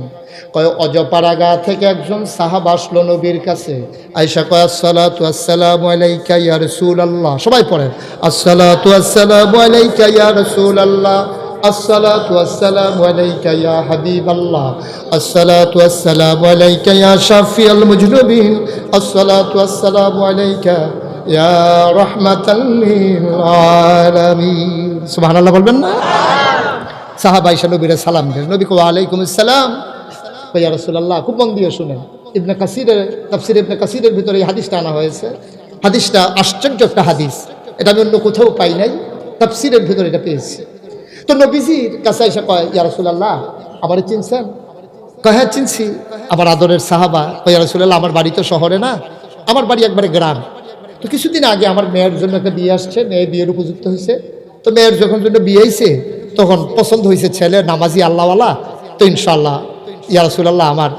কয় অজপাড়াগা থেকে একজন সাহাবা আসলো নবীর কাছে, আয়েশা কয় আসসালাতু আসসালামু আলাইকা ইয়া রাসূলুল্লাহ, সবাই পড়েন আসসালাতু আসসালামু আলাইকা ইয়া রাসূলুল্লাহ, আসসালাতু আসসালামু আলাইকা ইয়া হাবিবাল্লাহ, আসসালাতু আসসালামু আলাইকা ইয়া শাফিউল মুজনুবিন, আসসালাতু আসসালামু আলাইকা ইয়া রাহমাতাল লিল আলামিন। সুবহানাল্লাহ বলবেন না? সাহাবা আয়েশা নবীর সালাম দেন। নবী কয় ওয়ালাইকুম আসসালাম। ইয়া রাসূলুল্লাহ, খুব মন দিয়ে শুনেন। ইবনে কাসিরের তাফসীর ইবনে কাসিরের ভিতরে এই হাদিসটা আনা হয়েছে। হাদিসটা আশ্চর্য একটা হাদিস, এটা আমি অন্য কোথাও পাই নাই, তাফসীরের ভিতরে এটা পেয়েছি। তো নবীজির কাছে এসে কয়, ইয়া রাসূলুল্লাহ, আমারে চিনছেন? কয় হ্যাঁ চিনছি। আবার আদরের সাহাবা কয়, ইয়া রাসূলুল্লাহ, আমার বাড়ি তো শহরে না, আমার বাড়ি একবারে গ্রাম। তো কিছুদিন আগে আমার মেয়ের জন্য একটা বিয়ে আসছে, মেয়ে বিয়ের উপযুক্ত হয়েছে। তো মেয়ের যখন জন্য বিয়ে হয়েছে, তখন পছন্দ হয়েছে ছেলে নামাজি আল্লাহওয়ালা। তো ইনশাআল্লাহ ইয়া রাসূলুল্লাহ, আমার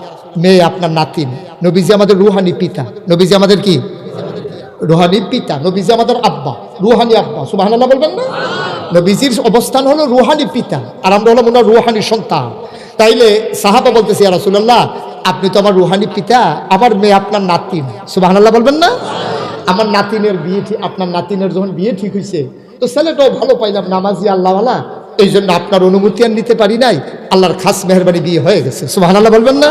মেয়ে আপনার নাতিন। নবীজি আমাদের রুহানি পিতা, নবীজি আমাদের কি রুহানি পিতা, নবীজি আমাদের আব্বা, রুহানি আব্বা। সুবহানাল্লাহ বলবেন না? নবীজির অবস্থান হলো রুহানি পিতা, আর আমরা হলাম ওনার রুহানি সন্তান। তাইলে সাহাবা বলতেছে, ইয়া রাসূলুল্লাহ, আপনি তো আমার রুহানি পিতা, আমার মেয়ে আপনার নাতিন। সুবহানাল্লাহ বলবেন না? আমার নাতিনের বিয়ে ঠিক, আপনার নাতিনের যখন বিয়ে ঠিক হয়েছে তো ছেলেটাও ভালো পাইলাম, নামাজি আল্লাহওয়ালা, এই জন্য আপনার অনুমতি আর নিতে পারি নাই, আল্লাহর খাস মেহরবানি বিয়ে হয়ে গেছে। সুবহানাল্লাহ বলবেন না?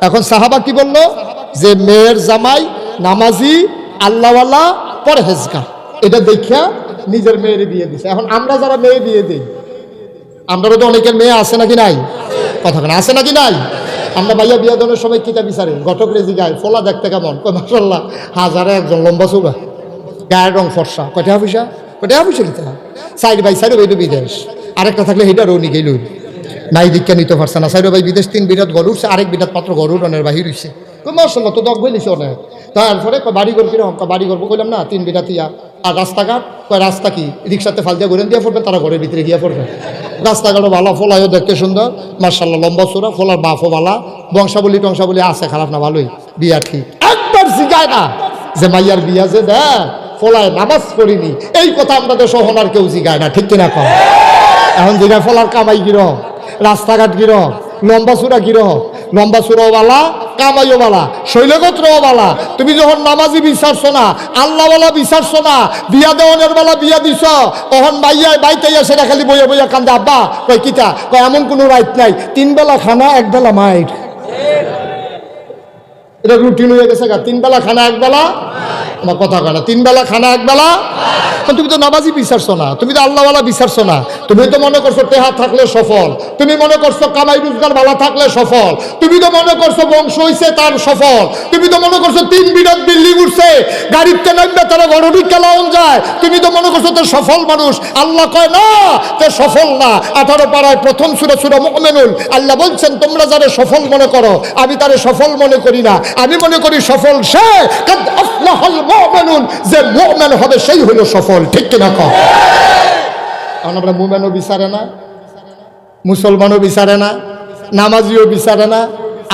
এখন সাহাবা কি বলল? যে মেয়ের জামাই নামাজি আল্লাহওয়ালা পরহেজগার, এটা দেখিয়া নিজের মেয়ের বিয়ে দিছে। এখন আমরা যারা মেয়ে বিয়ে দিই, আমরাও তো অনেকের মেয়ে আছে নাকি নাই? কথা কেন আছে নাকি নাই? আমরা ভাইয়া বিয়া দেওয়ার সময় কিতা বিচারে, ঘটক রেজি গায়ে ফোলা দেখতে কেমন, মাশাআল্লাহ হাজারে একজন লম্বা চৌড়া, গায়ের রং ফর্সা, কয়টা পয়সা, কয়টা পয়সা নিতে হয়, সাইড বাই সাইড ওই তো বিদেশ, আরেকটা থাকলে হেটা রৌনি গেল নাই দীক্ষা নিতে পারছে না, সাইড বাই বিদেশ 3 বিরাট গরু উঠছে, আরেক বিরাট মাত্র গরু রনের বাহির হইছে। মাশাআল্লাহ তো দগ বলিস অনেক। তারপরে বাড়ি ঘর কিরকম, বাড়ি ঘর কইলাম না 3 বিরাট ইয়া, আর রাস্তাঘাট কয় রাস্তা কি রিক্সাতে ফাল দিয়ে ঘুরেন দিয়ে পড়বেন, তারা ঘরের ভিতরে গিয়ে পড়বেন। রাস্তাঘাটও ভালো, ফলাইও দেখতে সুন্দর, মাশাআল্লাহ লম্বা চূড়া, ফলার বাফও ভালা, বংশাবলী টংশাবলী আছে, খারাপ না ভালোই, বিয়া ঠিক। একবার জিগায় না যে মাইয়ার বিয়া যে দেয় ফলায় নামাজ পড়িনি, এই কথা আমাদের সহনার কেউ জিগায় না, ঠিক কিনা কম? এখন জিগায় ফলার কামাই গিরহ, রাস্তাঘাট গিরহ, লম্বা চূড়া গিরহ, লম্বা চূড়াওয়ালা কামাইওয়ালা শৈলগোত্রওয়ালা। তুমি যখন নামাজি বিচারছো না, আল্লাহওয়ালা বিচারছো না, বিয়া দেওয়ানের বেলা বিয়া দিছ, তখন মাইয়া বাইতাইয়া সেটা খালি বইয়া বইয়া কান্দে, আব্বা কয় কিতা, কয় এমন কোনো রাইট নাই, 3 বেলা খানা 1 বেলা মাইর, এটা রুটিন হয়ে গেছে। 3 বেলা খানা 1 বেলা, আমার কথা কয় না, 3 বেলা খানা 1 বেলা। তুমি তো নামাজি বিচারছো না, তুমি তো আল্লাহওয়ালা বিচারছো না, তুমি তো মনে করছো টেহা থাকলে সফল, তুমি মনে করছো কামাই রোজগার ভালো থাকলে সফল, তুমি তো মনে করছো বংশ হইছে তার সফল, তুমি তো মনে করছো 3 বিরাট বিল্ডিং উঠছে, গাড়িতে নামবে তারা গরুটি কেলাওন যায়, তুমি তো মনে করছো তো সফল মানুষ। আল্লাহ কয় না, তে সফল না। 18 পারায় প্রথম সূরা সূরা মুমিনুন আল্লাহ বলছেন, তোমরা যারা সফল মনে করো আমি তারে সফল মনে করি না, আমি মনে করি সফল সে কাদ আফলাহাল মুমিনুন, যে মুমিন হবে সেই হলো সফল, ঠিক কিনা কও? কারণ আমরা মুমিনও বিচারে না, মুসলমানও বিচারে না, নামাজিও বিচারে না,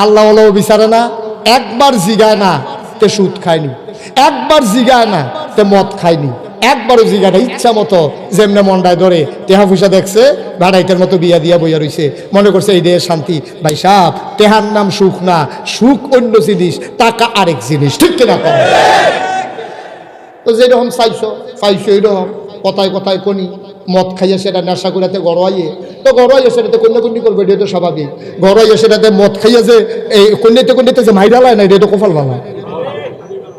আল্লাহওয়ালাও বিচারে না। একবার জিগায় না তে সুদ খায়নি, একবার জিগায় না তে মদ খায়নি, একবারও জিগায় না, ইচ্ছা মতো যেমনে মন্ডায় ধরে টেহা পয়সা দেখছে ভাড়াইতের মতো বিয়া দিয়া বইয়া রইছে, মনে করছে এই দেহের শান্তি। ভাই সাহেব, টেহার নাম সুখ না, সুখ অন্য জিনিস, টাকা আরেক জিনিস, ঠিক কিনা কও? তো যেরকম চাইছো পাইছো এইরকম, কথায় কথায় কনি, মদ খাইয়ে সেটা নেশা করাতে গড়াইয়ে, তো গড়াইয়ে সেটাতে কন্যাকন্যা করবে, এটা তো স্বাভাবিক। গড়াইয়ে সেটাতে মদ খাইয়ে যে এই কন্যাতে যে মাইরালায় না, এটা তো কপাল বালা।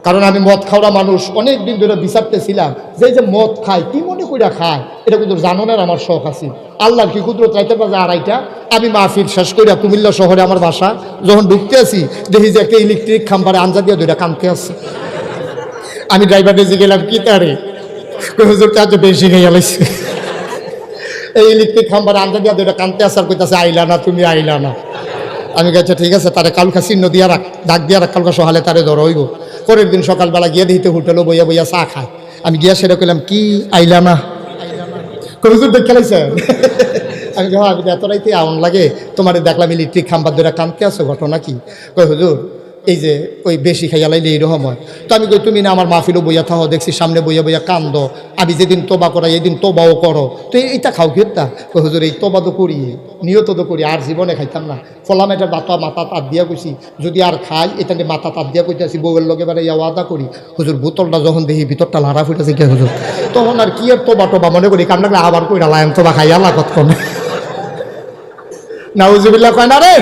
কারণ আমি মদ খাওয়া মানুষ, অনেক দিন ধরে বিচারতেছিলাম যে এই যে মদ খায় কি মনে করে খায়, এটা কিন্তু জানানোর আমার শখ আছে। আল্লাহর কি কুদরত, রাইতে বাজে 2:30, আমি মাহফিল শেষ করিয়া কুমিল্লা শহরে আমার বাসা যখন ঢুকতে আসি, দেখি যে একটা ইলেকট্রিক খাম্বারে আঞ্জা দিয়া ধরে কানতে আসছে। আমি ড্রাইভারে যে গেলাম কি তারে হুজুর তো বেশি খেয়ে গেলাইছে, এই ইলেকট্রিক খাম্বারে আঞ্জা দিয়া ধরে কানতে আসার কইতাছে আইলা না, তুমি আইলা না। আমি কাছে ঠিক আছে, তারে কালকা চিহ্ন দিয়া রাখ, ডাক দিয়া রাখ, কালকা সকালে তারে ধর হইব। পরের দিন সকালবেলা গিয়ে দিতে হোটেলও বইয়া বইয়া চা খায়। আমি গিয়া সেটা কইলাম কি আইলা না, হুজুর দেখে লাইছে। আমি আমি এত রাইতে আউন লাগে, তোমার দেখলাম ইলেকট্রিক খাম্বার ধরে কানতে আসো, ঘটনা কি? কই হুজুর এই যে ওই বেশি খাইয়া লাইলে এইরকম হয়। তো আমি কই তুমি না আমার মাহফিলও বইয়া থাও, দেখছি সামনে বইয়া বইয়া কান্দ, আমি যেদিন তোবা করাই এদিন তোবাও করো, তো এইটা খাও খেতা? কই হুজুর এই তোবা তো করি, নিয়ত তো করি, আর জীবনে খাইতাম না। ফলাম এটা মাথা তাত দিয়া কইছি, যদি আর খাই এটা মাথা তাত দিয়া কইতেছি, বউয়ের লগে বারে ইয়া ওয়াদা করি। হুজুর বোতলটা যখন দেখি ভিতরটা লাড়া ফুটেছে কে হুজুর, তখন আর কি আর তোবা মনে করি, কাম লাগলে আবার কইরা লাইম তোবা খাই আল্লাহ কত কমে। নাউজুবিল্লাহ কয় না রে,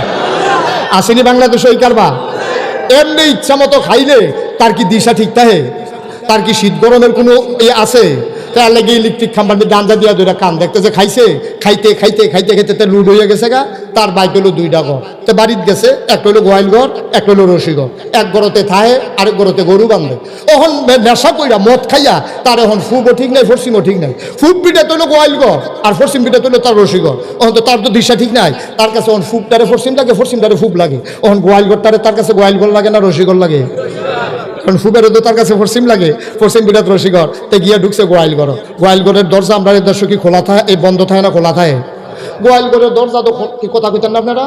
আসেনি বাংলাদেশ ওই কারবা। এমনি ইচ্ছা মতো খাইলে তার কি দিশা ঠিক থাকে? তার কি শীত গরমের কোনো আছে? তার লাগে ইলেকট্রিক খাম্বার গাঞ্জা দিয়া দুইটা কান দেখতে যে খাইছে, খাইতে খাইতে খাইতে খাইতে তার লুড হয়ে গেছে গা। তার বাইক হলো 2টা ঘর, তো বাড়িতে গেছে, একটা হলো গোয়াল ঘর, একটা হলো রশি ঘর। এক ঘরতে থাহে, আরেক ঘরতে গরু বাঁধে। এখন নেশা কইরা মদ খাইয়া তার এখন ফুবও ঠিক নাই, ফরসিমও ঠিক নাই। ফুব পিঠা তো হলো গোয়াল ঘর, আর ফরসিম পিঠা তো হলো তার রশি ঘর। এখন তো তার তো দিশা ঠিক নাই, তার কাছে এখন ফুবটারে ফরসিম লাগে, ফরসিমটারে ফুব লাগে। এখন গোয়াল ঘরটারে তার কাছে গোয়াল ঘর লাগে না রশি ঘর লাগে? কারণ ফুবেরও তো তার কাছে ফরসিম লাগে, ফরসিম বিরাট রশিগড়, তে গিয়া ঢুকছে গোয়ালঘর। গোয়ালঘরের দরজা আমরা দর্শক কি খোলা থাকে, এই বন্ধ থাকে না খোলা থাকে? গোয়ালঘরের দরজা তো কি কথা কইতেন না আপনারা?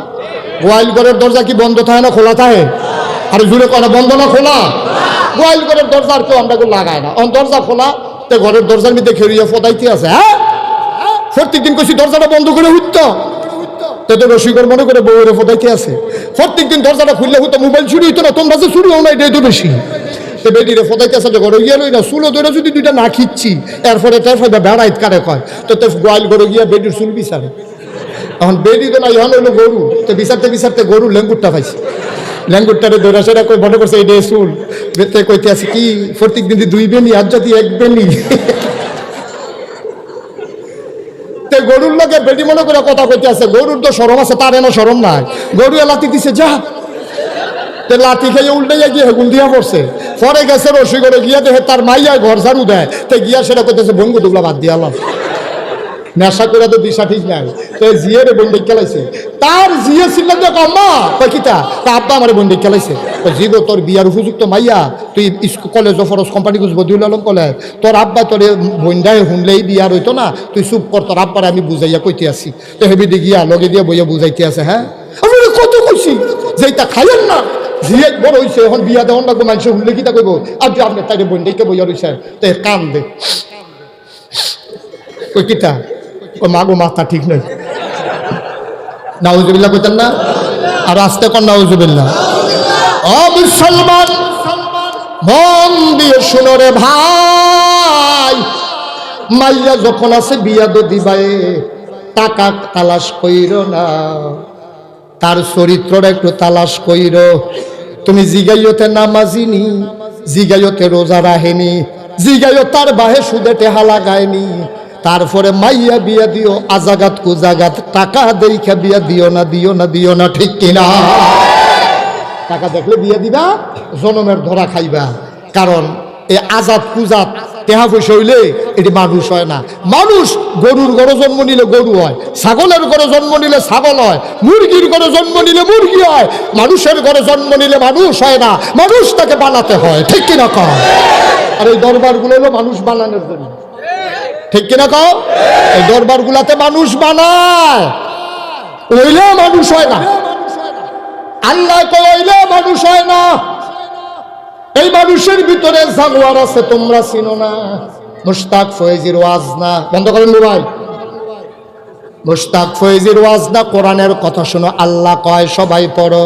গোয়ালঘরের দরজা কি বন্ধ থাকে না খোলা থাকে? আর জুড়ে করা বন্ধ না খোলা? গোয়ালঘরের দরজা আর কেউ আমরা লাগায় না, দরজা খোলা, তে ঘরের দরজার মধ্যে খেরিয়ে ফদাইতে আছে। হ্যাঁ, প্রত্যেকদিন কইছি দরজাটা বন্ধ করে উঠতো, তো রশিগর মনে করে বউরে ফদাইতে আছে। প্রত্যেকদিন দরজাটা খুললে হতো, মোবাইল চুরি হইতো না, তোমরা যে চুরি হও না এটাই তো বেশি। তো বেডিরে ফদাইতেছে যে গরু গিয়া লই না চুলো ধরে যদি দুইটা না খিচ্ছি এরপরে তাই ফাইবা বেড়াইত কারে কয় তো গোয়াল গরু গিয়া বেডির চুল বিচারে এখন বেডি তো না ইহন হইলো গরু তো বিচারতে গরু লেঙ্গুরটা পাইছে ল্যাঙ্গুরটারে ধরে সেটা কই মনে করছে এটা চুল বেতে কইতে আছে কি প্রত্যেক দিন দুই বেনি আর যদি এক বেনি গরুর লোকে বেটি মনে করে কথা কইতে আছে গরুর তো সরম আছে তার এনে সরম নাই গরু লাথি দিছে যা লাঠি খেয়ে উল্টে গিয়ে হেগুন দিয়া পড়ছে পরে গেছে রসি করে গিয়া দেখে তার মাইয়া ঘর ঝাড়ু দেয় তো গিয়া সেটা করতেছে বঙ্গু দুগলা বাদ দিয়া আলাম নেশা করে তো দিশা ঠিক নাই তো জিয়ে রে বন্ডিক খেলাইছে তার জিয়ে ছিল তো কম্মা কিতা তা আব্বা আমার বন্ডিক খেলাইছে জিব তোর বিয়ার উপযুক্ত মাইয়া তুই কলেজ ফরস কোম্পানি গুছ বদিউল আলম কলেজ তোর আব্বা তোর বন্ডায় শুনলেই বিয়ার হইতো না তুই চুপ কর তোর আব্বারে আমি বুঝাইয়া কইতে আসি তো হেবি দি গিয়া লগে দিয়ে বইয়া বুঝাইতে আছে হ্যাঁ আমি কত কইছি যেটা খাইয়েন না জিয়ে বড় হইছে এখন বিয়া দেওয়ান লাগবো মানুষ শুনলে কিতা কইব আর যে আপনি তাই বন্ডাইকে বইয়া রইছেন তো কান দে কই কিতা ও মাগো মাথা ঠিক নয় নাউজুবিল্লাহ কইতেন না আর আস্তে কর নাউজুবিল্লাহ ও মুসলমান মন দিয়ে শুনো রে ভাই মাইয়া যখন আছে বিয়া দো দিবাই টাকা তালাশ কইর না তার চরিত্রটা একটু তালাশ কইর তুমি জিগাইতে নামাজিনি জিগাইতে রোজা রাহেনি জিগাইও তার বাহে সুদে টেহা লাগায়নি তারপরে মাইয়া বিয়া দিও আজাগাত কুজাগাত টাকা দেখা বিয়া দিও না ঠিক কিনা টাকা দেখলে বিয়া দিবা জনমের ধরা খাইবা কারণ এই আজাদ কুজাত টেহা পয়সা হইলে এটি মানুষ হয় না মানুষ গরুর ঘরে জন্ম নিলে গরু হয় ছাগলের ঘরে জন্ম নিলে ছাগল হয় মুরগির ঘরে জন্ম নিলে মুরগি হয় মানুষের ঘরে জন্ম নিলে মানুষ হয় না মানুষ তাকে বানাতে হয় ঠিক কিনা কয় আর এই দরবারগুলো হলো মানুষ বানানোর জন্য ঠিক কিনা কও এই দরবার গুলাতে মানুষ বানায় ওইলে মানুষ হয় না আল্লাহ কইলে মানুষ হয় না এই মানুষের ভিতরে জানোয়ার আছে তোমরা চিনো না মুশতাক ফয়েজির ওয়াজ না বন্ধ করেন মোবাইল মুশতাক ফয়েজির ওয়াজ না কোরআনের কথা শোনো আল্লাহ কয় সবাই পড়ো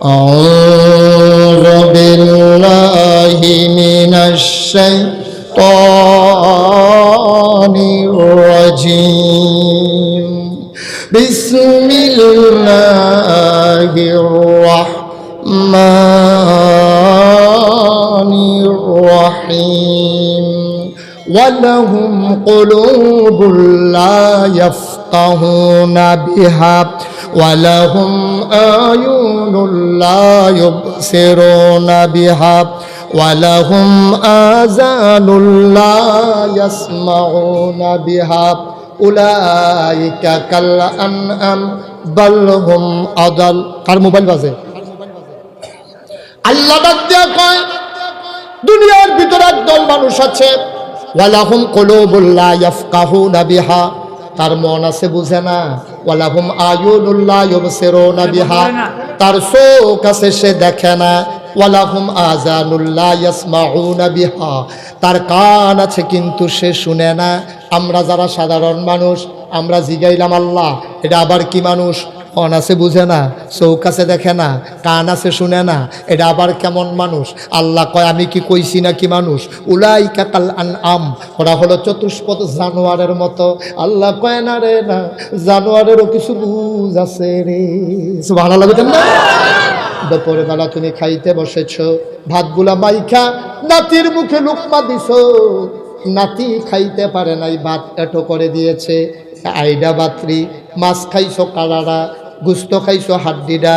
আউযু বিল্লাহি মিনাশ শাইতানির রাজিম বিসমিল্লাহির রাহমানির রহিম ওয়ালাহুম কুলুবুল লা ইয়াফকাহুনা বিহা ওয়ালাহুম আয়ুনুল লা ইউবসিরুনা বিহা ওয়ালাহুম আযানুল লা ইয়াসমাউনা বিহা উলাইকা কাল আনআম বাল হুম আদাল কার মোবাইল বাজে আল্লাহ ডাক দিয়া কয় দুনিয়ার ভিতরে একদল মানুষ আছে ওয়ালাহুম কুলুবুল লা ইয়াফকাহুনা বিহা তার মন আছে বুঝে না ওয়ালাহুম আয়ুনুল লা ইউবসিরুনা বিহা তার চোখ আছে সে দেখে না ওয়ালাহুম আযানুল লা ইয়াসমাউনা বিহা তার কান আছে কিন্তু সে শুনে না আমরা যারা সাধারণ মানুষ আমরা জিগাইলাম আল্লাহ এটা আবার কি মানুষ মন আছে বুঝে না চোখ আছে দেখে না কান আছে শুনে না এটা আবার কেমন মানুষ আল্লাহ কয় আমি কি কইছি না কি মানুষ উলাইকা কাল আনআম ওরা হলো চতুষ্পদ জানোয়ারের মতো আল্লাহ কয় না রে না জানোয়ারেরও কিছু বুঝ আছে রে সুবহানাল্লাহ বলেন না দুপুরে বেলা তুমি খাইতে বসেছো ভাতগুলা মাইখা নাতির মুখে লুকমা দিছো নাতি খাইতে পারে নাই ভাত এটো করে দিয়েছে আইডা বাত্রি মাছ খাইছো কালারা গুস্ত খাইছো হাড্ডিডা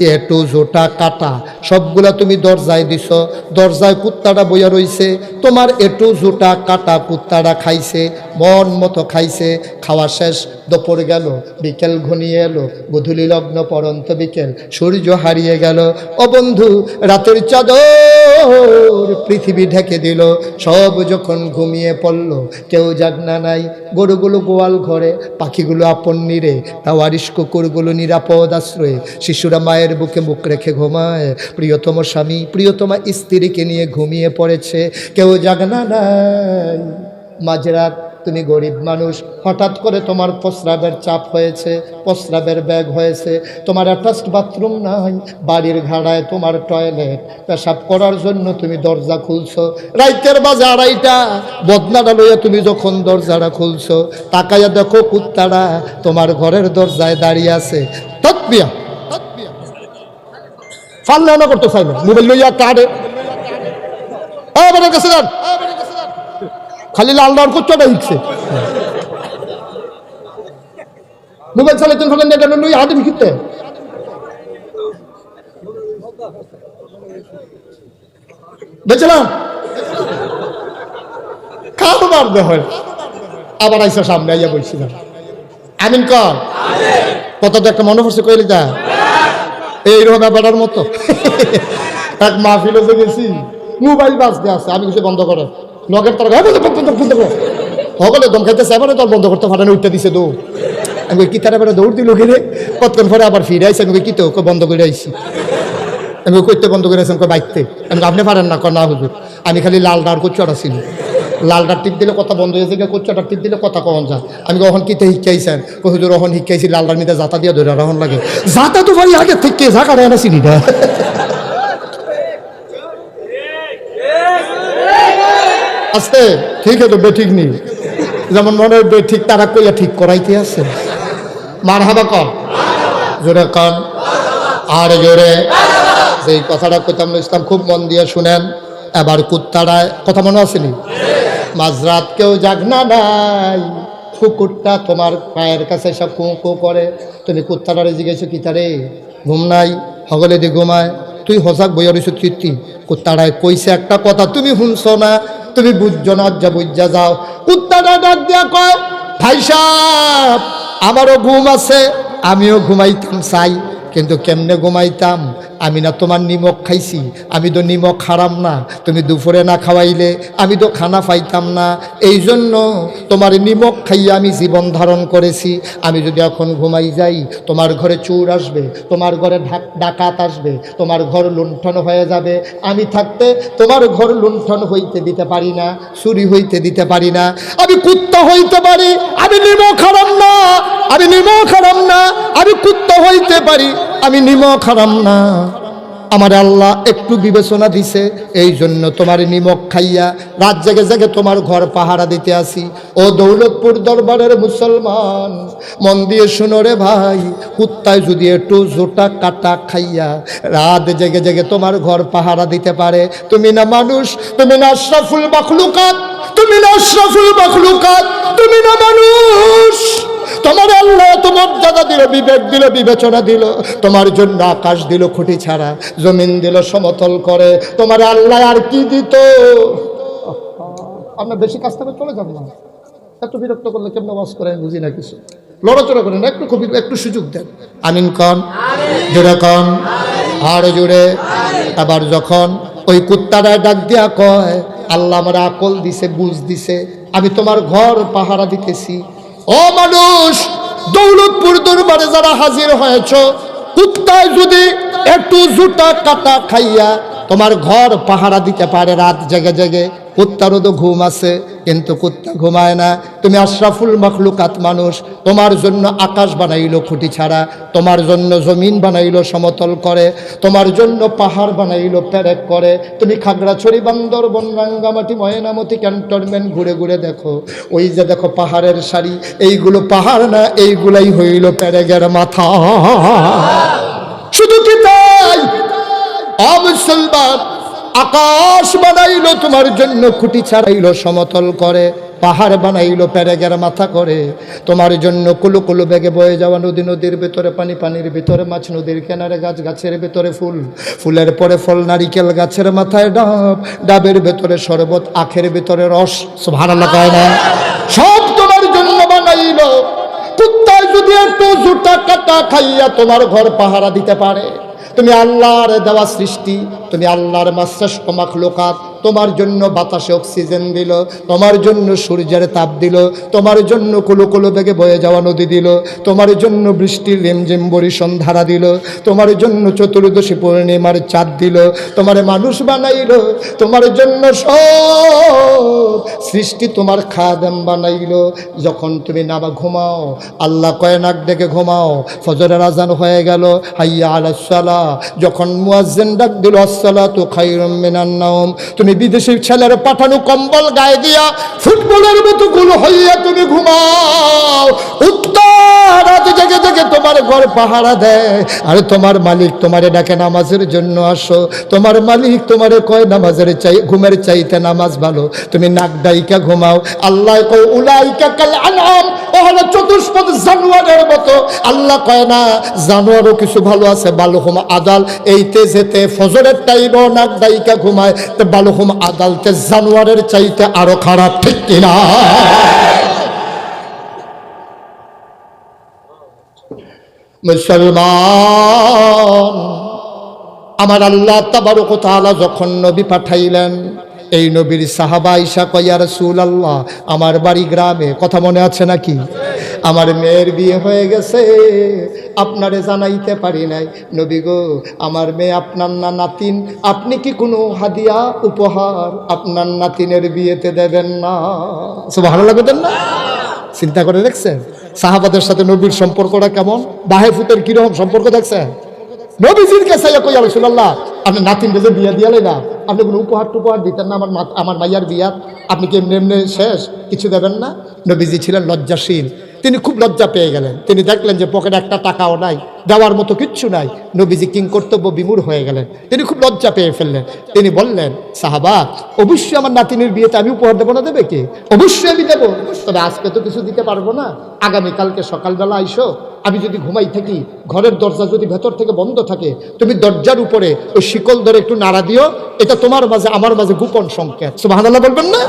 এটু জোটা কাটা সবগুলা তুমি দরজায় দিছো দরজায় কুত্তাটা বইয়া রইছে তোমার এটু জোটা কাটা কুত্তাটা খাইছে মন মতো খাইছে খাওয়া শেষ দুপুর গেল বিকেল ঘনিয়ে এলো গধূলি লগ্ন পরন্ত বিকেল সূর্য হারিয়ে গেল ও বন্ধু রাতের চাদর পৃথিবী ঢেকে দিল সব যখন ঘুমিয়ে পড়ল কেউ জাগনা নাই গরুগুলো গোয়াল ঘরে পাখিগুলো আপন নিরে তাওয়ারিশ কুকুরগুলো নিরাপদ আশ্রয়ে শিশুরা মায়ের বুকে মুখ রেখে ঘুমায় প্রিয়তম স্বামী প্রিয়তমা স্ত্রীকে নিয়ে ঘুমিয়ে পড়েছে কেউ জাগনা নাই মাঝরাত তুমি গরিব মানুষ, হঠাৎ করে তোমার প্রস্রাবের চাপ হয়েছে, প্রস্রাবের ব্যাগ হয়েছে, তোমার অ্যাটাচড বাথরুম নাই, বাড়ির ঘাড়ায় তোমার টয়লেট, পেশাব করার জন্য তুমি দরজা খুলছো, রাইতের বাজে 2:30, বদনাটা লইয়া তুমি যখন দরজাটা খুলছো, তাকাইয়া দেখো কুত্তারা তোমার ঘরের দরজায় দাঁড়িয়ে আছে। তৎবিয়া ফাল্লানা করতে চাই না, মোবাইল লইয়া কাটে কাছে যান, খালি লাল ডাউন কুত্তাটা হিকছে, মোবাইল চালাইতেন ফেলেন এটা লইয়া হাতে ভিকিতে বুঝলাম, খাবো মারবে হয়। আবার আইসা সামনে আইয়া বলছিলাম আমিন কর, কত তো একটা মনে পড়ছে কইলি তা এইরকম ব্যাপারটার মতো। এক মাহফিলে যে গেছি, মোবাইল বাজতে আছে, আমি কিছু বন্ধ করো, লগের তার সকলে দম খাইতেছে, এবারে তোর বন্ধ করতে ফাটানো উঠতে দিছে দৌড়। আমি কি তার এবারে দৌড় দিল কিনে, কতক্ষণ পরে আবার ফিরে আইসি, আমি কি তো বন্ধ করে আইসি, আমি কইতে বন্ধ করে আইসি বাইকতে, আমি আপনি পারেন না কর না হুজুর, আমি খালি লাল ডার কোচ্চাটা ছিল, লালটার টিপ দিলে কথা বন্ধ হয়েছে, কোচ্চাটার টিপ দিলে কথা কখন যায়, আমি কখন কিতে শিক্ষাইছেন, হুজুর ওখন শিক্ষাইছি লালটার মিতে জাতা দিয়ে ধরে রহন লাগে, জাতা তো ভাই আগে থেকে যা কাটে না চিনিটা। আস্তে ঠিক আছে, বেঠিক নেই, যেমন মনে হয় বেঠিক তারা কইয়া ঠিক করাইতে আছে। মার হাবা কর, জোরে কন আর জোরে। যেই কথাটা কইতাম ইসলাম খুব মন দিয়ে শুনেন। এবার কুত্তাটায় কথা মনে আসেনি, মাঝরাত কেউ জাগনা নাই, কুকুরটা তোমার পায়ের কাছে সব কু কু করে, তুমি কুত্তাটারে জিজ্ঞেস কি তারে ঘুম নাই, হগলে দিয়ে ঘুমায়, তুই হসাক বইয়া রইছ তৃপ্তি, কুত্তাটায় কইছে একটা কথা তুমি শুনছ না, তুমি বুঝছো না, যা বুঝা যাও। কুত্তাটা ডাক দিয়া কয়, ভাই সাহেব আমারও ঘুম আছে, আমিও ঘুমাইতাম চাই, কিন্তু কেমনে ঘুমাইতাম, আমি না তোমার নিমক খাইছি, আমি তো নিমক হারাম না, তুমি দুপুরে না খাওয়াইলে আমি তো খানা পাইতাম না, এই জন্য তোমার নিমক খাইয়ে আমি জীবন ধারণ করেছি। আমি যদি এখন ঘুমাই যাই, তোমার ঘরে চোর আসবে, তোমার ঘরে ডাকাত আসবে, তোমার ঘর লুণ্ঠন হয়ে যাবে, আমি থাকতে তোমার ঘর লুণ্ঠন হইতে দিতে পারি না, চুরি হইতে দিতে পারি না। আমি কুত্তা হইতে পারি, আমি নিমক হারাম না, আমি নিমক হারাম না, আমি কুত্তা হইতে পারি, আমি নিমক হারাম না। আমার আল্লাহ একটু বিবেচনা দিছে, এই জন্য তোমার নিমক খাইয়া রাত জেগে জেগে তোমার ঘর পাহারা দিতে আসি। ও দৌলতপুর দরবারের মুসলমান, মন দিয়ে শুনো রে ভাই, কুত্তায় যদি একটু জোটা কাটা খাইয়া রাত জেগে জেগে তোমার ঘর পাহারা দিতে পারে, তুমি না মানুষ, তুমি না আশরাফুল মাখলুকাত, তুমি না আশরাফুল মাখলুকাত, তুমি না মানুষ। তোমার আল্লাহ তোমার মর্যাদা দিল, বিবেক দিল, বিবেচনা দিল, তোমার জন্য আকাশ দিল খুঁটি ছাড়া, জমিন দিল সমতল করে, তোমার আল্লাহ আর কি দিত? আমরা বেশি কাজ থেকে চলে যাব না, এত বিরক্ত করলে কেমন ওয়াজ করে আমি বুঝি না কিছু, লড়াচড়া করেন, একটু খুবই একটু সুযোগ দেন। আমিন কন, জোরে কন আর জোরে। আবার যখন ওই কুত্তাটা ডাক দিয়া কয়, আল্লাহ আমার আকল দিছে, বুঝ দিছে, আমি তোমার ঘর পাহারা দিতেছি। ও মানুষ, দৌলতপুর দরবারে যারা হাজির হয়েছ, কুত্তায় যদি একটু জুতা কাটা খাইয়া তোমার ঘর পাহারা দিতে পারে রাত জেগে জেগে, কুত্তারও তো ঘুম আছে, কিন্তু কুত্তা ঘুমায় না। তুমি আশরাফুল মাখলুকাত মানুষ, তোমার জন্য আকাশ বানাইলো খুঁটি ছাড়া, তোমার জন্য জমিন বানাইলো সমতল করে, তোমার জন্য পাহাড় বানাইলো পেরেক করে। তুমি খাগড়াছড়ি, বান্দরবন, রাঙ্গামাটি, ময়নামতি ক্যান্টনমেন্ট ঘুরে ঘুরে দেখো, ওই যে দেখো পাহাড়ের সারি, এইগুলো পাহাড় না, এইগুলাই হইল পেরেকের মাথা। শুধু কি তাই, মুসলমান, আকাশ বানাইলো তোমার জন্য খুঁটি ছাড়াইলো সমতল করে, পাহাড় বানাইলো পেরেকের মাথা করে, তোমার জন্য কুলু কুলু বেগে বয়ে যাওয়া নদী, নদীর ভিতরে পানি, পানির ভিতরে মাছ, নদীর কিনারে গাছ, গাছের ভিতরে ফুল, ফুলের পরে ফল, নারিকেল গাছের মাথায় ডাব, ডাবের ভিতরে শরবত, আখের ভিতরে রস, সুবহানাল্লাহ কয় না, সব তোমার জন্য বানাইলো। কুত্তায় যদি একটু জুতা কাটা খাইয়া তোমার ঘর পাহারা দিতে পারে, তুমি আল্লাহর দেওয়া সৃষ্টি, তুমি আল্লাহর শ্রেষ্ঠ মাখলুকাত, তোমার জন্য বাতাসে অক্সিজেন দিল, তোমার জন্য সূর্যের তাপ দিল, তোমার জন্য কুলো কুলো বেগে বয়ে যাওয়া নদী দিল, তোমার জন্য বৃষ্টির রিমঝিম বরিশন ধারা দিল, তোমার জন্য চতুর্দশী পূর্ণিমার চাঁদ দিল, তোমার মানুষ বানাইল, তোমার জন্য সব সৃষ্টি তোমার খাদেম বানাইল। যখন তুমি নামা ঘুমাও, আল্লাহ কয় নাক ডেকে ঘুমাও, ফজরের আজান হয়ে গেল, হাইয়া আলাস সালাহ, যখন মুয়াজ্জিন ডাক দিল আসসালাতু খায়রুম মিনান নাওম, তুমি বিদেশি ছেলের পাঠানো কম্বল গায়ে দিয়া ফুটবলের মতো গুলো হইয়া তুমি ঘুমাও। উত্তর রাত জেগে জেগে তোমার ঘর পাহারা দেয়, আর তোমার মালিক তোমারে ডাকে নামাজের জন্য আসো, তোমার মালিক তোমারে কয় নামাজের ঘুমের চাইতে নামাজ ভালো, তুমি নাক ডাইকা ঘুমাও। আল্লাহ কয় উলাইকা কাল আনআম, ও হলো চতুষ্পদ জানোয়ারের মতো। আল্লাহ কয় না, জানোয়ারও কিছু ভালো আছে, বালুহুম আদাল, এইতে যেতে ফজরের টাইমও নাক ডাইকা ঘুমায়, তো বালুহুম আদালতে জানোয়ারের চাইতে আরো খারাপ, ঠিক কিনা? মুসলমান, আমার আল্লাহ তাবারক ওয়া তাআলা যখন নবী পাঠাইলেন, এই নবীর সাহাবা আয়েশা কয় ইয়া রাসূলুল্লাহ, আমার বাড়ি গ্রামে, কথা মনে আছে নাকি? আমার মেয়ের বিয়ে হয়ে গেছে, আপনারে জানাইতে পারি নাই। নবী গো, আমার মেয়ে আপনার না নাতিন, আপনি কি কোনো হাদিয়া উপহার আপনার নাতিনের বিয়েতে দেবেন না? সুবহানাল্লাহ বলেন না? চিন্তা করে দেখছেন সাহাবাদের সাথে নবীর সম্পর্কটা কেমন? বাহে ফুতের কিরকম সম্পর্ক দেখছেন? নবীজির কাছে কই ইয়া রাসূলুল্লাহ, আপনি নাতিন বেজে বিয়ে দিয়ালে না, আপনি কোনো উপহার টুপহার দিতেন না আমার মাইয়ার বিয়ার, আপনি কি এমনি এমনি শেষ কিছু দেবেন না? নবীজি ছিলেন লজ্জাশীল, তিনি খুব লজ্জা পেয়ে গেলেন। তিনি দেখলেন যে পকেটে একটা টাকাও নাই, দেওয়ার মতো কিচ্ছু নাই। নবীজি কিংকর্তব্য বিমূঢ় হয়ে গেলেন, তিনি খুব লজ্জা পেয়ে ফেললেন। তিনি বললেন, সাহাবা, অবশ্যই আমার নাতিনের বিয়েতে আমি উপহার দেবো না, দেবে কি? অবশ্যই আমি দেবো, তবে আজকে তো কিছু দিতে পারবো না, আগামীকালকে সকালবেলা আইসো, আমি যদি ঘুমাই থাকি, ঘরের দরজা যদি ভেতর থেকে বন্ধ থাকে, তুমি দরজার উপরে ওই শিকল ধরে একটু নাড়া দিও, এটা তোমার মাঝে আমার মাঝে গোপন সংকেত। সুবহানাল্লাহ বলবেন না?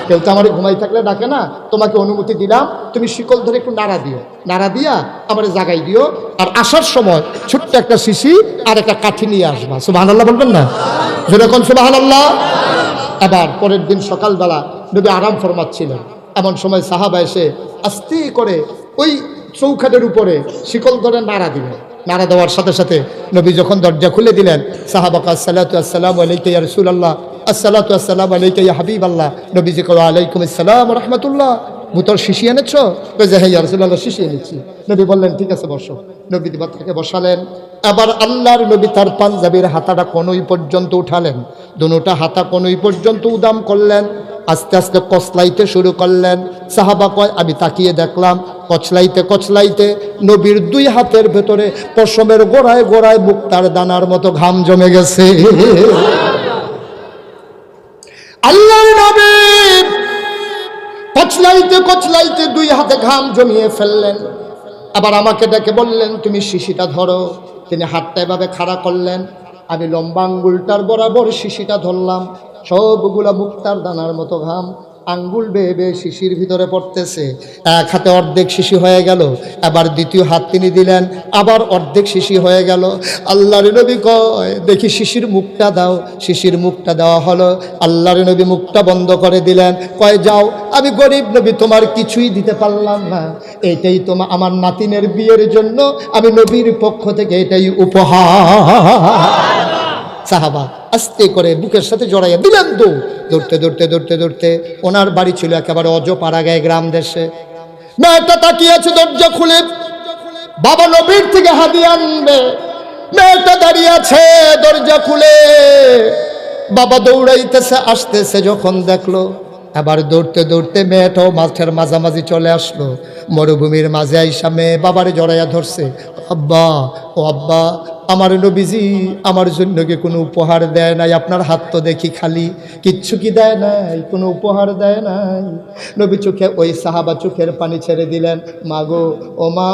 কেউ তো আমার ঘুমাই থাকলে ডাকে না, তোমাকে অনুমতি দিলাম, তুমি শিকল ধরে একটু নাড়া দিও, নাড়া দিয়া আমার জাগাই দিও, আর আসার সময় ছোট্ট একটা শিশি আর একটা কাঠি নিয়ে আসবা। সুবহানাল্লাহ বলবেন না? যেরকম সুবহানাল্লাহ। আবার পরের দিন সকালবেলা নবী আরাম ফরমাচ্ছিলেন, এমন সময় সাহাবা এসে আস্তে করে ওই চৌখাটের উপরে শিকল ধরে নাড়া দিলেন। নাড়া দেওয়ার সাথে সাথে নবী যখন দরজা খুলে দিলেন, সাহাবাকে আসসালাতু আসসালামু আলাইকা ইয়া রাসূলুল্লাহ, আসসালাতু আসসালামু আলাইকা ইয়া হাবিবাল্লাহ। নবীজি কল আলাইকুম আসসালাম ওয়া রাহমাতুল্লাহ, বোতল শিশি এনেছো? যে হ্যাঁ ইয়া রাসূলুল্লাহ, শিশি এনেছি। নবী বললেন ঠিক আছে বসো। নবী তাকে বসালেন। আবার আল্লাহর নবী তার পাঞ্জাবির হাতাটা কোনই পর্যন্ত উঠালেন, দুটোটা হাতা কোনই পর্যন্ত উদাম করলেন, আস্তে আস্তে কচলাইতে শুরু করলেন। সাহাবা কয়, আমি তাকিয়ে দেখলাম কচলাইতে কচলাইতে নবীর দুই হাতের ভেতরে পশমের গোড়ায় গোড়ায় মুক্তার দানার মতো ঘাম জমে গেছে। আল্লাহর নবী কচলাইতে কচলাইতে দুই হাতে ঘাম জমিয়ে ফেললেন। আবার আমাকে ডেকে বললেন, তুমি শিশিটা ধরো। তিনি হাতটা এভাবে খাড়া করলেন, আমি লম্বা আঙ্গুলটার বরাবর শিশিটা ধরলাম। সবগুলা মুক্তার দানার মতো ঘাম আঙ্গুল বেয়ে বেয়ে শিশির ভিতরে পড়তেছে। এক হাতে অর্ধেক শিশি হয়ে গেল, আবার দ্বিতীয় হাত তিনি দিলেন, আবার অর্ধেক শিশি হয়ে গেল। আল্লাহর নবী কয়, দেখি শিশির মুখটা দাও। শিশির মুখটা দেওয়া হলো, আল্লাহর নবী মুখটা বন্ধ করে দিলেন। কয়, যাও, আমি গরিব নবী, তোমার কিছুই দিতে পারলাম না, এইটাই তোমার আমার নাতিনের বিয়ের জন্য আমি নবীর পক্ষ থেকে এটাই উপহার। সাহাবা আস্তে করে বুকের সাথে জড়াইয়া দিলেন। দৌড়তে দৌড়তে দৌড়তে দৌড়তে ওনার বাড়ি ছিল একেবারে অজপাড়াগায় গ্রাম দেশে। মেয়েটা তাকিয়েছে দরজা খুলে, বাবা নবীর থেকে হাদিয়া আনবে। মেয়েটা দাঁড়িয়ে আছে দরজা খুলে, বাবা দৌড়াইতেছে আসতেছে। যখন দেখলো, আবার দৌড়তে দৌড়তে মেয়েটাও মাঠের মাঝামাঝি চলে আসলো। মরুভূমির মাঝে আইসা মেয়ে বাবারে জড়াইয়া ধরছে। আব্বা, ও আব্বা, আমার নবীজি আমার জন্য কি কোনো উপহার দেয় নাই? আপনার হাত তো দেখি খালি, কিচ্ছু কি দেয় নাই? কোনো উপহার দেয় নাই? নবী চোখে, ওই সাহাবা চোখের পানি ছেড়ে দিলেন। মা গো, ও মা,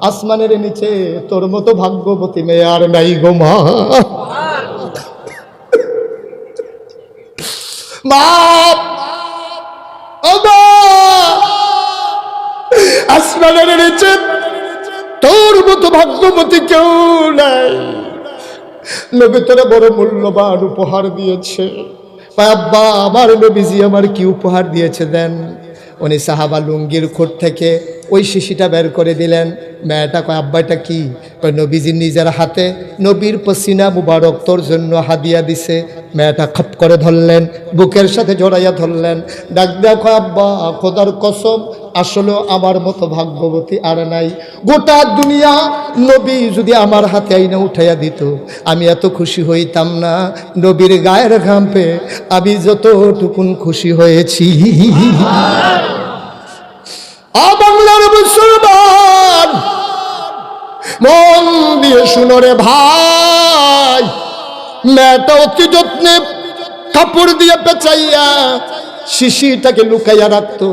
আসমানের নিচে তোর মতো ভাগ্যবতী মেয়ে আর নাই গো মা। মা, ও মা, আসমানের নিচে তোর মতো ভাগ্যবতী কেউ নাই। নবী তোরে বড় মূল্যবান উপহার দিয়েছে। আব্বা আমার নবীজি আমার কি উপহার দিয়েছে দেন। উনি সাহাবা লুঙ্গির খোঁট থেকে ওই শিশিটা বের করে দিলেন। মেয়েটা কয় আব্বা এটা কি? কয় নবীজি নিজের হাতে নবীর পসিনা মুবারক তোর জন্য হাদিয়া দিছে। মেয়েটা খপ করে ধরলেন, বুকের সাথে জড়াইয়া ধরলেন, ডাক দেয়া কয় আব্বা খোদার কসম আসলে আমার মতো ভাগ্যবতী আর নাই। গোটা দুনিয়া নবী যদি আমার হাতে আইনা উঠাইয়া দিত আমি এত খুশি হইতাম না। নবীর গায়ের ঘাম পেয়ে আমি যতটুকুন খুশি হয়েছি। বাংলার মুসলমান মন দিয়ে শুনো রে ভাই, মেয়েটা অতি যত্নে কাপড় দিয়ে পেঁচাইয়া শিশিটাকে লুকাইয়া রাখতো।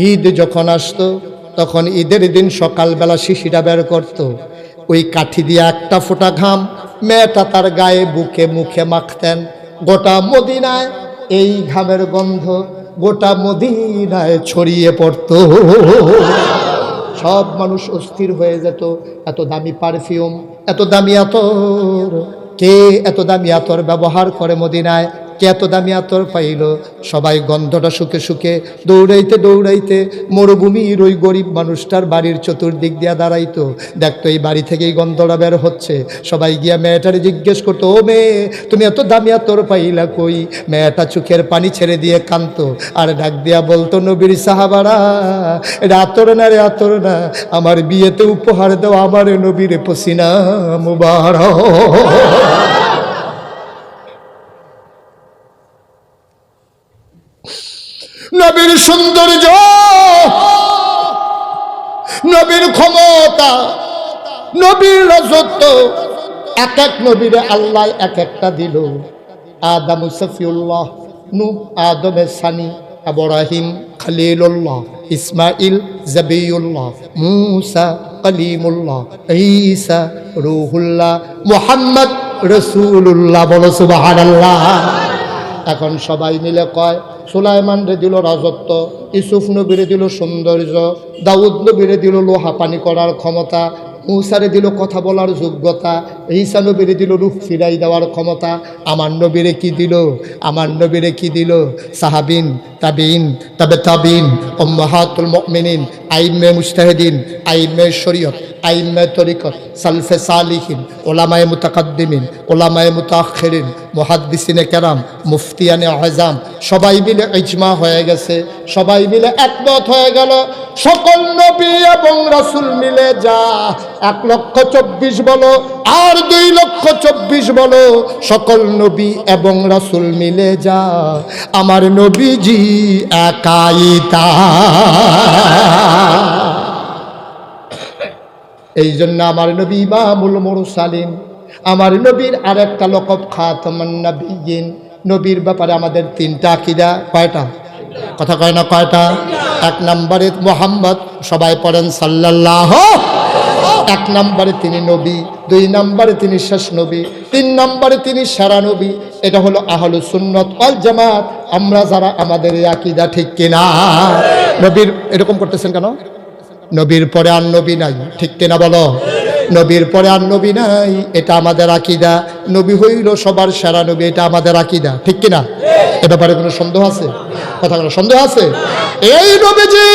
ঈদ যখন আসতো তখন ঈদের দিন সকালবেলা শিশিটা বের করত। ওই কাঠি দিয়ে একটা ফোঁটা ঘাম মেয়েটা তার গায়ে বুকে মুখে মাখতেন। গোটা মদিনায় এই ঘামের গন্ধ গোটা মদিনায় ছড়িয়ে পড়ত। সব মানুষ অস্থির হয়ে যেত। এত দামি পারফিউম, এত দামি আতর, কে এত দামি আতর ব্যবহার করে মদিনায়? কে এত দামি আতর পাইল? সবাই গন্ধটা শুকে শুকে দৌড়াইতে দৌড়াইতে মরুভূমির ওই গরিব মানুষটার বাড়ির চতুর্দিক দিয়া দাঁড়াইতো, দেখতো এই বাড়ি থেকেই গন্ধটা বের হচ্ছে। সবাই গিয়া মেয়েটারে জিজ্ঞেস করতো, ও মেয়ে তুমি এত দামি আতর পাইলা কই? মেয়েটা চোখের পানি ছেড়ে দিয়ে কাঁদতো আর ডাক দিয়া বলতো, নবীর সাহাবারা এটা আতর না রে, আতর না, আমার বিয়েতে উপহার দেওয়া আমার নবীর পসিনা মুবারক। নবীর সৌন্দর্য, নবীর ক্ষমতা, নবীর রাজত্ব, এক এক নবীরে আল্লাহ এক একটা দিল। আদম সফিউল্লাহ, নূহ আদমের সানি, ইব্রাহিম খলিলুল্লাহ, ইসমাইল জবিউল্লাহ, মুসা কলিমুল্লাহ, ঈসা রূহুল্লাহ, মুহাম্মদ রাসূলুল্লাহ। বলো সুবহানাল্লাহ। এখন সবাই মিলে কয়, সুলাইমান রে দিল রাজত্ব, ইউসুফ নবীরে দিল সৌন্দর্য, দাউদ নবীরে দিল লোহা পানি করার ক্ষমতা, মুসারে দিল কথা বলার যোগ্যতা, ঈসা নবীরে দিল রূহ ফিরাই দেওয়ার ক্ষমতা। আমার নবীরে কি দিল? আমার নবীরে কি দিল? সাহাবিন, তাবিন, তাবে তাবিন, উম্মাহাতুল মুমিনিন, আইম্মে মুজতাহিদিন, আইম্মে শরীয়ত, আইম্মে তরিকত, সালফে সালিহিন, ওলামায়ে মুতাকাদ্দিমিন, ওলামায়ে মুতাআখিরিন, মুহাদ্দিসিনে কেরাম, মুফতিয়ানে আযম, সবাই মিলে ইজমা হয়ে গেছে, সবাই মিলে একমত হয়ে গেল, সকল নবী এবং রাসূল মিলে যা 1,24,000 বলো আর 2,24,000 বলো, সকল নবী এবং রাসূল মিলে যা আমার নবীজি একাই তা। এই জন্য আমার নবী ইমামুল মুরসালিন, আমার নবীর আরেকটা লকব খাতামুন নবিয়্যিন। নবীর ব্যাপারে আমাদের 3টা আকীদা। কয়টা? কথা কয় না কয়টা? 1 নম্বরে মুহাম্মদ, সবাই পড়েন সাল্লাল্লাহু। 1 নম্বরে তিনি নবী, 2 নম্বরে তিনি শেষ নবী, 3 নম্বরে তিনি সেরা নবী। এটা হলো আহলুস সুন্নাত ওয়াল জামাত। আমরা যারা আমাদের এই আকীদা, ঠিক কিনা? নবীর এরকম করতেছেন কেন? নবীর পরে আর নবী নাই, ঠিক কিনা বলো? নবীর পরে আর নবী নাই, এটা আমাদের আকীদা। নবী হইল সবার সেরা নবী, এটা আমাদের আকীদা, ঠিক কিনা? এ ব্যাপারে কোনো সন্দেহ আছে? কথা কোনো সন্দেহ আছে? এই নবীজি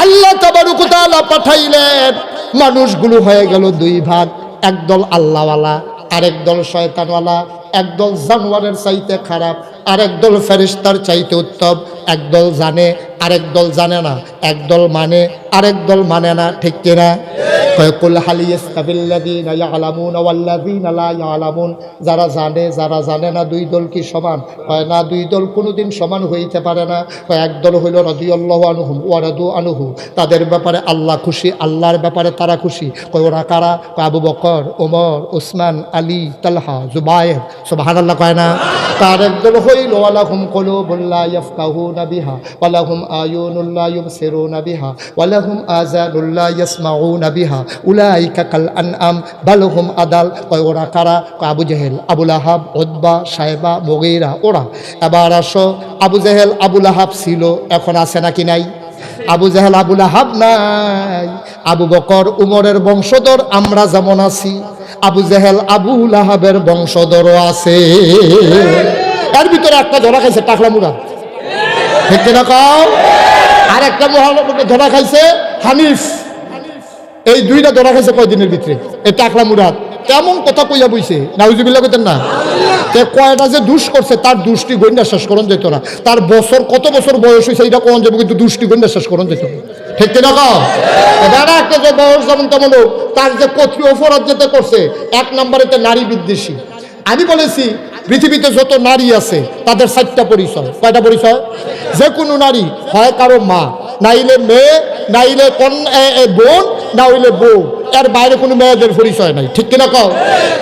আল্লাহ তাবারক ওয়া তাআলা পাঠাইলেন, মানুষগুলো হয়ে গেল 2 ভাগ। একদল আল্লাহওয়ালা, আরেক দল শয়তানওয়ালা, একদল জানোয়ারের চাইতে খারাপ, আরেক দল ফেরেশতার চাইতে উত্তম। একদল জানে, আরেক দল জানে না, একদল মানে, আরেক দল মানে না, ঠিক কিনা? কুল হাল ইয়াস্তাবিল্লাযীনা ইয়ালামুনা ওয়াল্লাযীনা লা ইয়ালামুন। যারা জানে যারা জানে না 2 দল কি সমান? কয় না, 2 দল কোনোদিন সমান হইতে পারে না। কয় এক দল হইল রাদিয়াল্লাহু আনহুম ওয়া রাদু আনহু, তাদের ব্যাপারে আল্লাহ খুশি, আল্লাহর ব্যাপারে তারা খুশি। কয় ওরা কারা? কয় আবু বকর, ওমর, ওসমান, আলী, তালহা, জুবায়ের। সুবহানাল্লাহ কয় না? তার এক দল হইল ওয়ালাহুম কুলুবুন লা ইয়াফকাহুনা বিহা ওয়ালাহুম আয়ুনুন লা ইউবসিরুনা বিহা ওয়ালাহুম আযানুন লা ইয়াসমাউনা বিহা উলাইকা কাল আনআম বাল হুম আদাল। কয় ওরা কারা? কয় আবু জেহেল, আবু লাহাব, উতবা, সাইবা, মুগীরা, ওরা। এবার আসো, আবু জেহেল আবু লাহাব ছিল, এখন আছে নাকি নাই? আবু জেহেল আবু লাহাব নাই। আবু বকর উমরের বংশধর আমরা যেমন আছি, আবু জেহেল আবু লাহাবের বংশধরও আছে। এর ভিতরে একটা ধরা খাইছে টাকলা মুরাদ, ঠিক কিনা কও? আর একটা মহানগরকে ধরা খাইছে হানিফ। এই দুইটা ধরা খাইছে কয়দিনের ভিতরে, এই টাকলা মুরাদ। কেমন কথা কইয়া বইছে, নাউজুবিল্লাহ কইতেন না? কয়টা যে দুষ করছে তার দুষ্টি গন্ডা শেষ করন যেত না। তার বছর কত বছর বয়স হয়েছে এটা কোন যাবো, কিন্তু দুষ্টি গন্ডা শেষ করন যেত না, ঠিক কিনা কও? এবার একটা যে বয়স যেমন তেমন হোক, তার যে কঠিন অপরাধ যেতে করছে, 1 নম্বরেতে নারী বিদ্বেষী। আমি বলেছি পৃথিবীতে যত নারী আছে তাদের 4টা পরিচয়। কয়টা পরিচয়? যে কোনো নারী হয় কারো মা, নাইলে মেয়ে, নাইলে বোন, না হইলে বউ। এর বাইরে কোনো মেয়েদের পরিচয় নাই, ঠিক কিনা কও?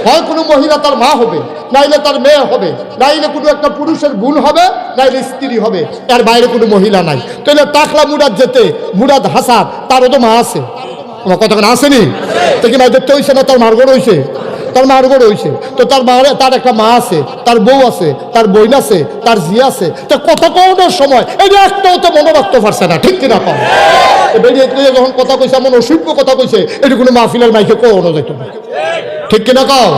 হয় কোনো মহিলা তার মা হবে, নাইলে তার মেয়ে হবে, নাইলে কোনো একটা পুরুষের গুণ হবে, নাইলে স্ত্রী হবে। এর বাইরে কোনো মহিলা নাই। তাহলে টাকলা মুরাদ যেতে মুরাদ হাসান, তারও তো মা আছে। আমার কতক্ষণ আসেনি? তো কি ভাই দেখতে হয়েছে না? তার মার্গর হয়েছে, তার মার্গর হয়েছে। তো তার একটা মা আছে, তার বউ আছে, তার বোন আছে, তার জি আছে। তো কথা কওয়ার সময় এই যে একটাও তো মনে রাখতে পারছে না, ঠিক কিনা কম? বেরিয়ে যখন কথা কইছে, এমন অসভ্য কথা কইছে, এটি কোনো মাহফিলের মাইকে কোয়ানো যেত না, ঠিক কিনা কও?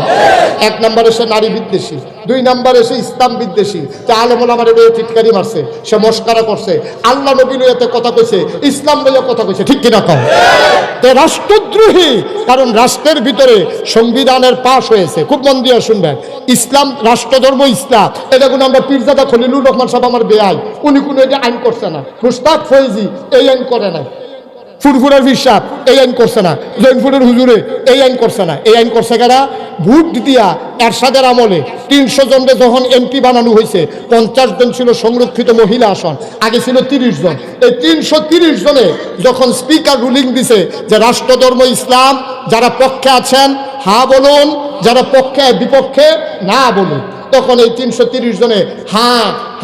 1 নম্বরে সে নারী বিদ্বেষী, 2 নম্বরে সে ইসলাম বিদ্বেষী। যে আলেমুল আমার এবার টিটকারি মারছে, সে মস্কারা করছে, আল্লাহ নবী লইয়াতে কথা কইছে, ইসলাম লইয়া কথা কইছে, ঠিক কিনা কও? তো রাষ্ট্রদ্রোহী, কারণ রাষ্ট্রের ভিতরে সংবিধানের পাশ হয়েছে। খুব মন দিয়ে শুনবেন, ইসলাম রাষ্ট্রধর্ম ইসলাম। এটা কোনো আমরা পীরজাদা খলিলুর রহমান সাহেব আমার বেআই, উনি কোনো এটা আইন করছে না। মুস্তাক ফৈজি এই আইন করে না। ফুরফুরের হিসাব এই আইন করছে না। জৈনপুরের হুজুরে এই আইন করছে না। এই আইন করছে কারা? ভোট দিয়া এরশাদের আমলে 300 জনকে যখন এমপি বানানো হয়েছে, 50 জন ছিল সংরক্ষিত মহিলা আসন, আগে ছিল 30 জন। এই 330 জনে যখন স্পিকার রুলিং দিছে যে রাষ্ট্রধর্ম ইসলাম, যারা পক্ষে আছেন হা বলুন, যারা পক্ষে বিপক্ষে না বলুন, তখন এই 330 জনে হা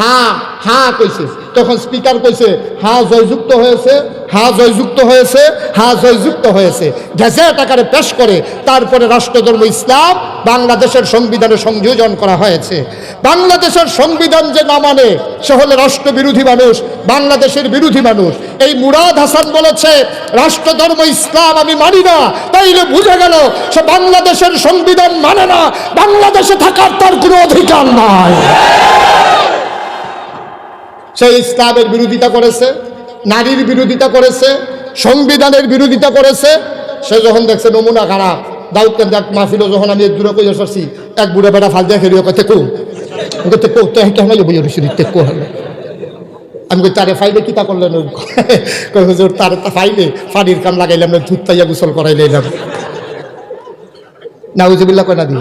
হা হা কইছে। তখন স্পিকার কইছে হা জয়যুক্ত হয়েছে, হা জয়যুক্ত হয়েছে, হা জয়যুক্ত হয়েছে, গেজেট আকারে পেশ করে তারপরে রাষ্ট্রধর্ম ইসলাম বাংলাদেশের সংবিধানে সংযোজন করা হয়েছে। বাংলাদেশের সংবিধান যে না মানে সে হলে রাষ্ট্রবিরোধী মানুষ, বাংলাদেশের বিরোধী মানুষ। এই মুরাদ হাসান বলেছে রাষ্ট্রধর্ম ইসলাম আমি মানি না, তাইলে বুঝে গেল সে বাংলাদেশের সংবিধান মানে না, বাংলাদেশে থাকার তার কোনো অধিকার নাই। সে ইসলামের বিরোধিতা করেছে, নারীর বিরোধিতা করেছে, সংবিধানের বিরোধিতা করেছে। সে যখন দেখছে নমুনা খারাপ, দাউদ দেখ মাহফিল যখন আমি এক দূরে কইয়া সরছি, এক বুড়া বেটা ফাল দিয়ে খেলিও কতে কো আমি কই তারে ফাইলে কিতা করলেন? হুজুর তার ফাইলে পানির কাম লাগাইলাম, দুধ তাইয়া গোসল করাইলাম। নাউজুবিল্লাহ কয় না দি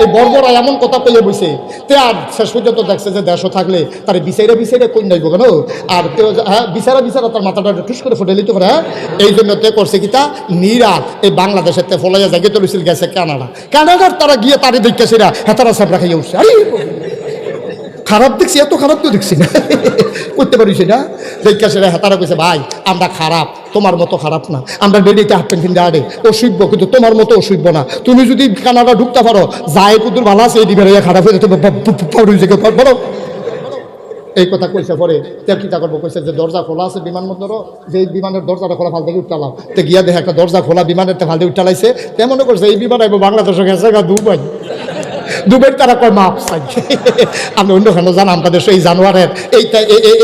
এই বর্বরা এমন কথা কইয়া বইছে। তে আর শেষ পর্যন্ত দেখছে যে দেশও থাকলে তার বিচাইরা কই নাইব কেন, আর কেউ হ্যাঁ বিচারা তার মাথাটা টুস করে ফুটে লিতে পারে। এই জন্য তে করছে কি তা নিরাত এই বাংলাদেশের তে ফলাইয়া জায়গায় তুলেছিল, গেছে কানাডার তারা গিয়ে তারে দেখতেছে না হেতারা সাবরা খাইয়া উঠছে। আরে খারাপ দেখছি, এত খারাপ তো দেখছি না, করতে পারিস না। দেখা সেটা হেতারা কইছে ভাই আমরা খারাপ, তোমার মতো খারাপ না, আমরা বেডিতে হাফ প্যান্ট কিনতে আড়ে অসভ্য, কিন্তু তোমার মতো অসভ্য না। তুমি যদি কানাডা ঢুকতে পারো, যায় কুদুর ভালো আছে, এই দিকে খারাপ হয়ে যেতে পারো। এই কথা কইছে পরে কিতা করবো, কইছে যে দরজা খোলা আছে বিমানবন্দরও, যে বিমানের দরজাটা খোলা ফাল থেকে উঠটালাম। তো গিয়া দেখে একটা দরজা খোলা বিমানের ফাল দিয়ে উঠটালাইছে। তেমন করছে এই বিমান আইব বাংলাদেশে গেছে দুবাই তারা কয় মাপ চাই। আপনি অন্যখানে যান, আমাদের সেই জানোয়ারের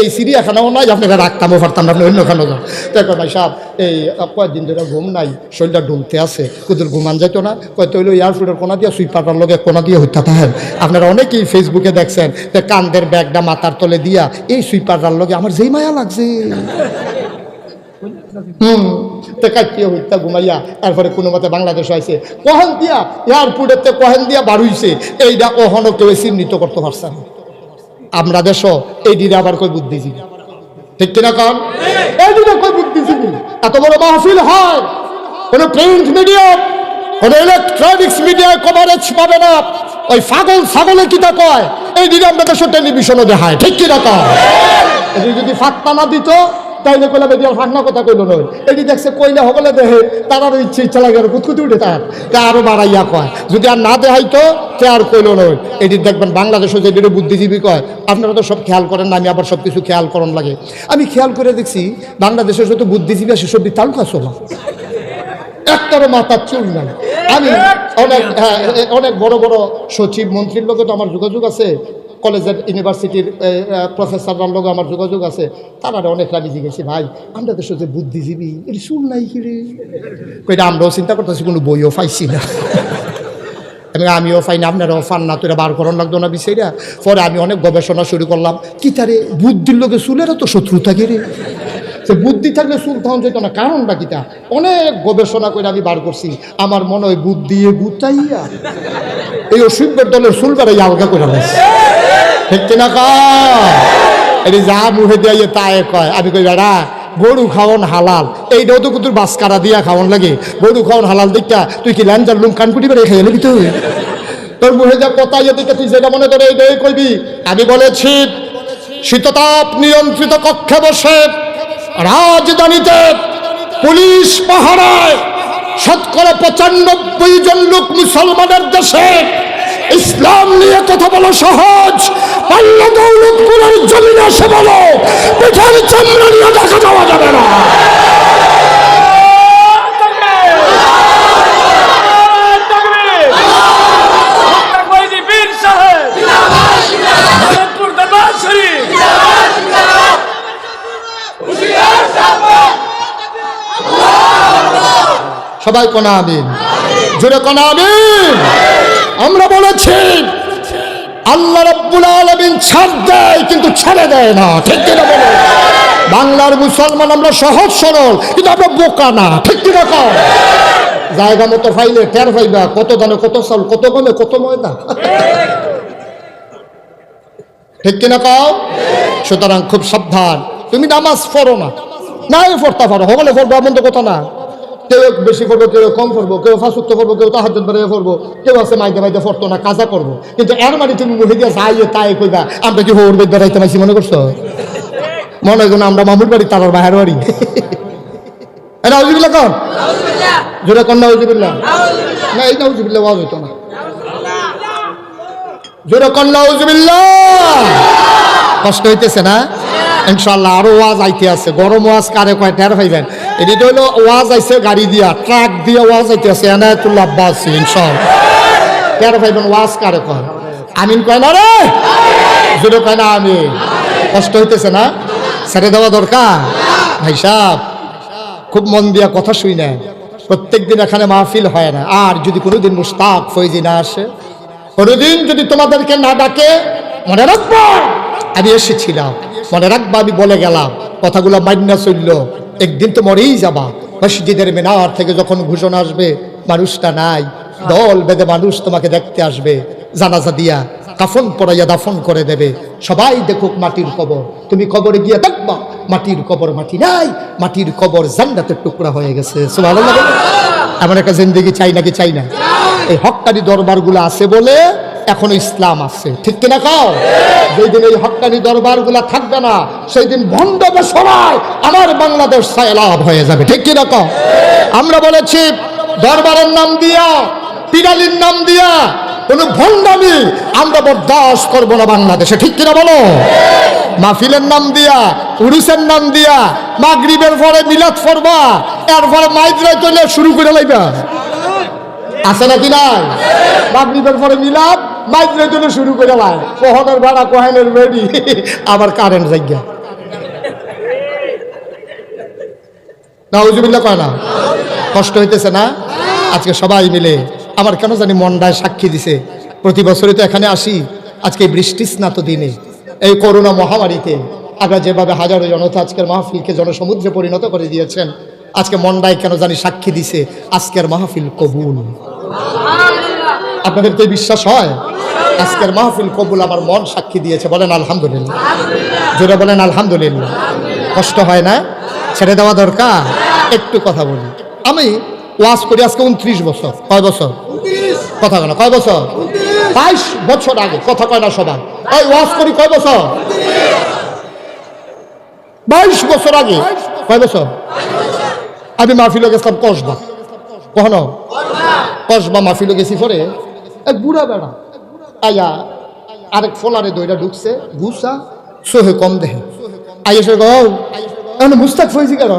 এই চিড়িয়াখানাও নাই, আপনারা রাখতামও পারতাম না, আপনি অন্যখানে যান। দেখো ভাই সাহেব এই কয়েকদিন ধরে ঘুম নাই, শরীরটা ঢুমতে আছে, কুদুর ঘুমান যাইতো না। কয়তো হইলো এয়ারপোর্টের কোনা দিয়ে সুইপারটার লগে কোনা দিয়ে হইতে থাকেন। আপনারা অনেকেই ফেসবুকে দেখছেন যে কান্দের ব্যাগটা মাথার তলে দিয়া এই সুইপারটার লগে আমার যেই মায়া লাগছে। হইতা ঘুমাইয়া এরপরে কোনো মতে বাংলাদেশে আইছে, কহেন দিয়া এয়ারপোর্টের কহেন দিয়া বাড়ুইছে, এইটা কখনো কেউ চিহ্নিত করতে পারছে না। আমরা দেশ এই দিনে আবার কই বুদ্ধিজীবী, ঠিক কিনা কন? এই দিনে কই বুদ্ধিজীবী? এত বড় মাহফিল হয়, কোনো প্রিন্ট মিডিয়া, কোনো ইলেকট্রনিক্স মিডিয়ায় কভারেজ পাবে না। ওই পাগল ছাগলে কিতা কয়, এই দিনে আমরা দেশ টেলিভিশনও দেখায়, ঠিক কিনা কন? যদি ফাঁকটা না দিত তাইলে কইলা বেদিয়ার ফাঁকনা কথা কইল নয়। এটি দেখছে কইলে হবলে দেহে তারারও ইচ্ছা লাগে কুতকুতি উঠে তার আরো বাড়াইয়া কয়। যদি আর না দেখাইতো তে আর কইল নয়। এটি দেখবেন বাংলাদেশে যে বুদ্ধিজীবী কয়, আপনারা তো সব খেয়াল করেন না, আমি আবার সব কিছু খেয়াল করন লাগে। আমি খেয়াল করে দেখছি বাংলাদেশের যত বুদ্ধিজীবী আছে সব তালুকা চলা, একটারও মাথার চুল নাই, আমি অনেক বড় বড় সচিব মন্ত্রীর লোকে তো আমার যোগাযোগ আছে, কলেজের ইউনিভার্সিটির প্রফেসররার লোক আমার যোগাযোগ আছে। তারা অনেক রাজি জিজ্ঞেসি, ভাই আমরা দেশে যে বুদ্ধিজীবী এর শুন নাই কিরে, কইটা আমরাও চিন্তা করতেছি, কোনো বইও পাইছি না। আমিও পাই না, আপনারাও পান না, তোরা বার করার লাগতো না বিষয়টা। পরে আমি অনেক গবেষণা শুরু করলাম, কি তারে বুদ্ধির লোকে চুলেরও তো শত্রু থাকে রে, সে বুদ্ধি থাকলে চুল তখন যেত না, কারণটা কিটা? অনেক গবেষণা করে আমি বার করছি, আমার মনে হয় বুদ্ধি বুঝাইয়া এই অসুখের দলের চুল বেড়াই আলগা করে লাগছে, ঠিক কিনা কই? যা মুখে দিয়ে তাই কয়। আমি কই বেড়া, গরু খাওয়ান হালাল, এইটাও তো তোর বাসকারা দিয়া খাওয়ান লাগে, গরু খাওয়ান হালাল দেখা তুই কি ল্যাঞ্জার লুম কানকুটি বেড়ে খেয়ে নেবি তুই? তোর মুখে যা কথা ইয়ে দিকে তুই যেটা মনে করে এইটাই কইবি। আমি বলেছি শীততাপ নিয়ন্ত্রিত কক্ষে বসে রাজধানীতে পুলিশ পাহারায় 95% জন লোক মুসলমানের দেশে, ইসলাম নিয়ে কথা বলা সহজ, পাল্লা দৌলতপুরের জমিনে এসে বলো পিঠার চামড়া নিয়ে দেখা যাওয়া যাবে না। সবাই কোনা আমিন, জোরে কোনা আমিন। আমরা বলেছি আল্লাহ রাব্বুল আলামিন ছাড় দেয় কিন্তু ছেড়ে দেয় না, ঠিক কিনা বলো? বাংলার মুসলমান আমরা সহজ সরল, কিন্তু আমরা বোকা না, ঠিক কিনা কও? জায়গা মতো ফাইলে টের পাইবা কত দানে কত চাল, কত গমে কত ময়দা, ঠিক কিনা কও? সুতরাং খুব সাবধান, তুমি নামাজ পড়ো না, নাই পড়তে পারো, হবলে পড়বো এমন তো কথা না। কেউ বেশি করবো, কেউ কম করবো, কেউ ফাঁসুক্ত করবো, কেউ তাহাজ্জুদ বেরিয়ে করবো, কেউ আছে মাইদে মাইদে পড়তো না, কাজা করবো। কিন্তু এর মানে তুমি মুখে দিয়ে যাইয়ে তাই কইবা আমরা কি হোর বেদ বেড়াইতে পাইছি মনে করছো? মনে হয় আমরা মামুর বাড়ি, তার বাহের বাড়ি। নাউজুবিল্লাহ কন, জোরে কন নাউজুবিল্লাহ। না এই নাউজুবিল্লাহ ওয়াজ হইতো না, জোরে কন নাউজুবিল্লাহ। কষ্ট হইতেছে না? ইনশাআল্লাহ আরো ওয়াজ আইতে আছে, গরম ওয়াজ কারে কয় টের পাইবেন। এটি হইলো ওয়াজ আইছে গাড়ি দিয়া, ট্রাক দিয়া ওয়াজ আইতে আছে, এনায়েতুল্লাহ আব্বাস ইনশাআল্লাহ টের পাইবেন ওয়াজ কারে কয়। আমিন কয় না রে, জোরে কয় না আমিন। কষ্ট হইতেছে না? ছেড়ে দেওয়া দরকার। ভাই সাহেব খুব মন দিয়া কথা শুই না, প্রত্যেকদিন এখানে মাহফিল হয় না। আর যদি কোনোদিন মুশতাক ফৈজি না আসে, কোনোদিন যদি তোমাদেরকে না ডাকে, মনে রাখবো আমি এসেছিলাম, মনে রাখবা আমি বলে গেলাম, কথাগুলো মাইন্না চললো, একদিন তো মরেই যাবা। মসজিদের মিনার থেকে যখন ঘোষণা আসবে মানুষটা নাই, দল বেঁধে মানুষ তোমাকে দেখতে আসবে, জানাজা দিয়া কাফন পরাইয়া দাফন করে দেবে। সবাই দেখুক মাটির কবর, তুমি কবরে গিয়ে দেখবা মাটির কবর, মাটি নাই, মাটির কবর জান্নাতের টুকরা হয়ে গেছে। সুবহানাল্লাহ। এমন একটা জিন্দেগি চাই নাকি চাই না? এই হক্কানি দরবারগুলো আছে বলে এখনো ইসলাম আছে, ঠিক কিনা কও? যেই দিন এই হক্কানি দরবারগুলা থাকবে না, সেই দিন ভণ্ড বেশরায় আমার বাংলাদেশ সায়লাভ হয়ে যাবে, ঠিক কিনা কও? আমরা বলেছি দরবারের নাম দিয়া, পিরালির নাম দিয়া কোন ভণ্ডামি আমরা বরদাস্ত করবো না বাংলাদেশে, ঠিক কিনা বলো? মাহফিলের নাম দিয়া, উরুসের নাম দিয়া, মাগরিবের পরে মিলাদ পড়বা, এরপরে মাইজরাই চলে শুরু করে লাইবা, আছে নাকি নাই? মাগরিবের পরে মিলাদ, মাইজরাই চলে শুরু করে লাই, কোহনের ভাড়া কোহেনের বেডি, আবার কারেন্ট জায়গা। নাউজুবিল্লাহ কয় না? কষ্ট হইতেছে না? আজকে সবাই মিলে আমার কেন জানি মনটায় সাক্ষী দিছে, প্রতি বছরই তো এখানে আসি, আজকে বৃষ্টি স্নাত দিনে এই করোনা মহামারীতে আমরা যেভাবে হাজারো জনতা আজকের মাহফিলকে জনসমুদ্রে পরিণত করে দিয়েছেন, আজকে মনটায় কেন জানি সাক্ষী দিছে আজকের মাহফিল কবুল। আপনাদের তো বিশ্বাস হয়? আজকের মাহফিল কবুল, আমার মন সাক্ষী দিয়েছে, বলেন আলহামদুলিল্লাহ, জোরে বলেন আলহামদুলিল্লাহ। কষ্ট হয় না? ছেড়ে দেওয়া দরকার। একটু কথা বলি, আমি ওয়াজ করি আজকে 29 বছর। কয় বছর? কথা কয় না, কয় বছর? 22 বছর আগে, কথা কয় না সবাই। ওই ওয়াজ করি কয় বছর? 22 বছর আগে। কয় বছর? আমি মাহফিলে গেছিলাম কসবা, কখনো কসবা মাহফিলে গেছি, পরে এক বুড়া বেড়া আয়া আরেক ফলারে দইটা ঢুকছে, ঘুষা সোহে কম দেহে আইয়া সে গো মুস্তাক ফয়েজি কেন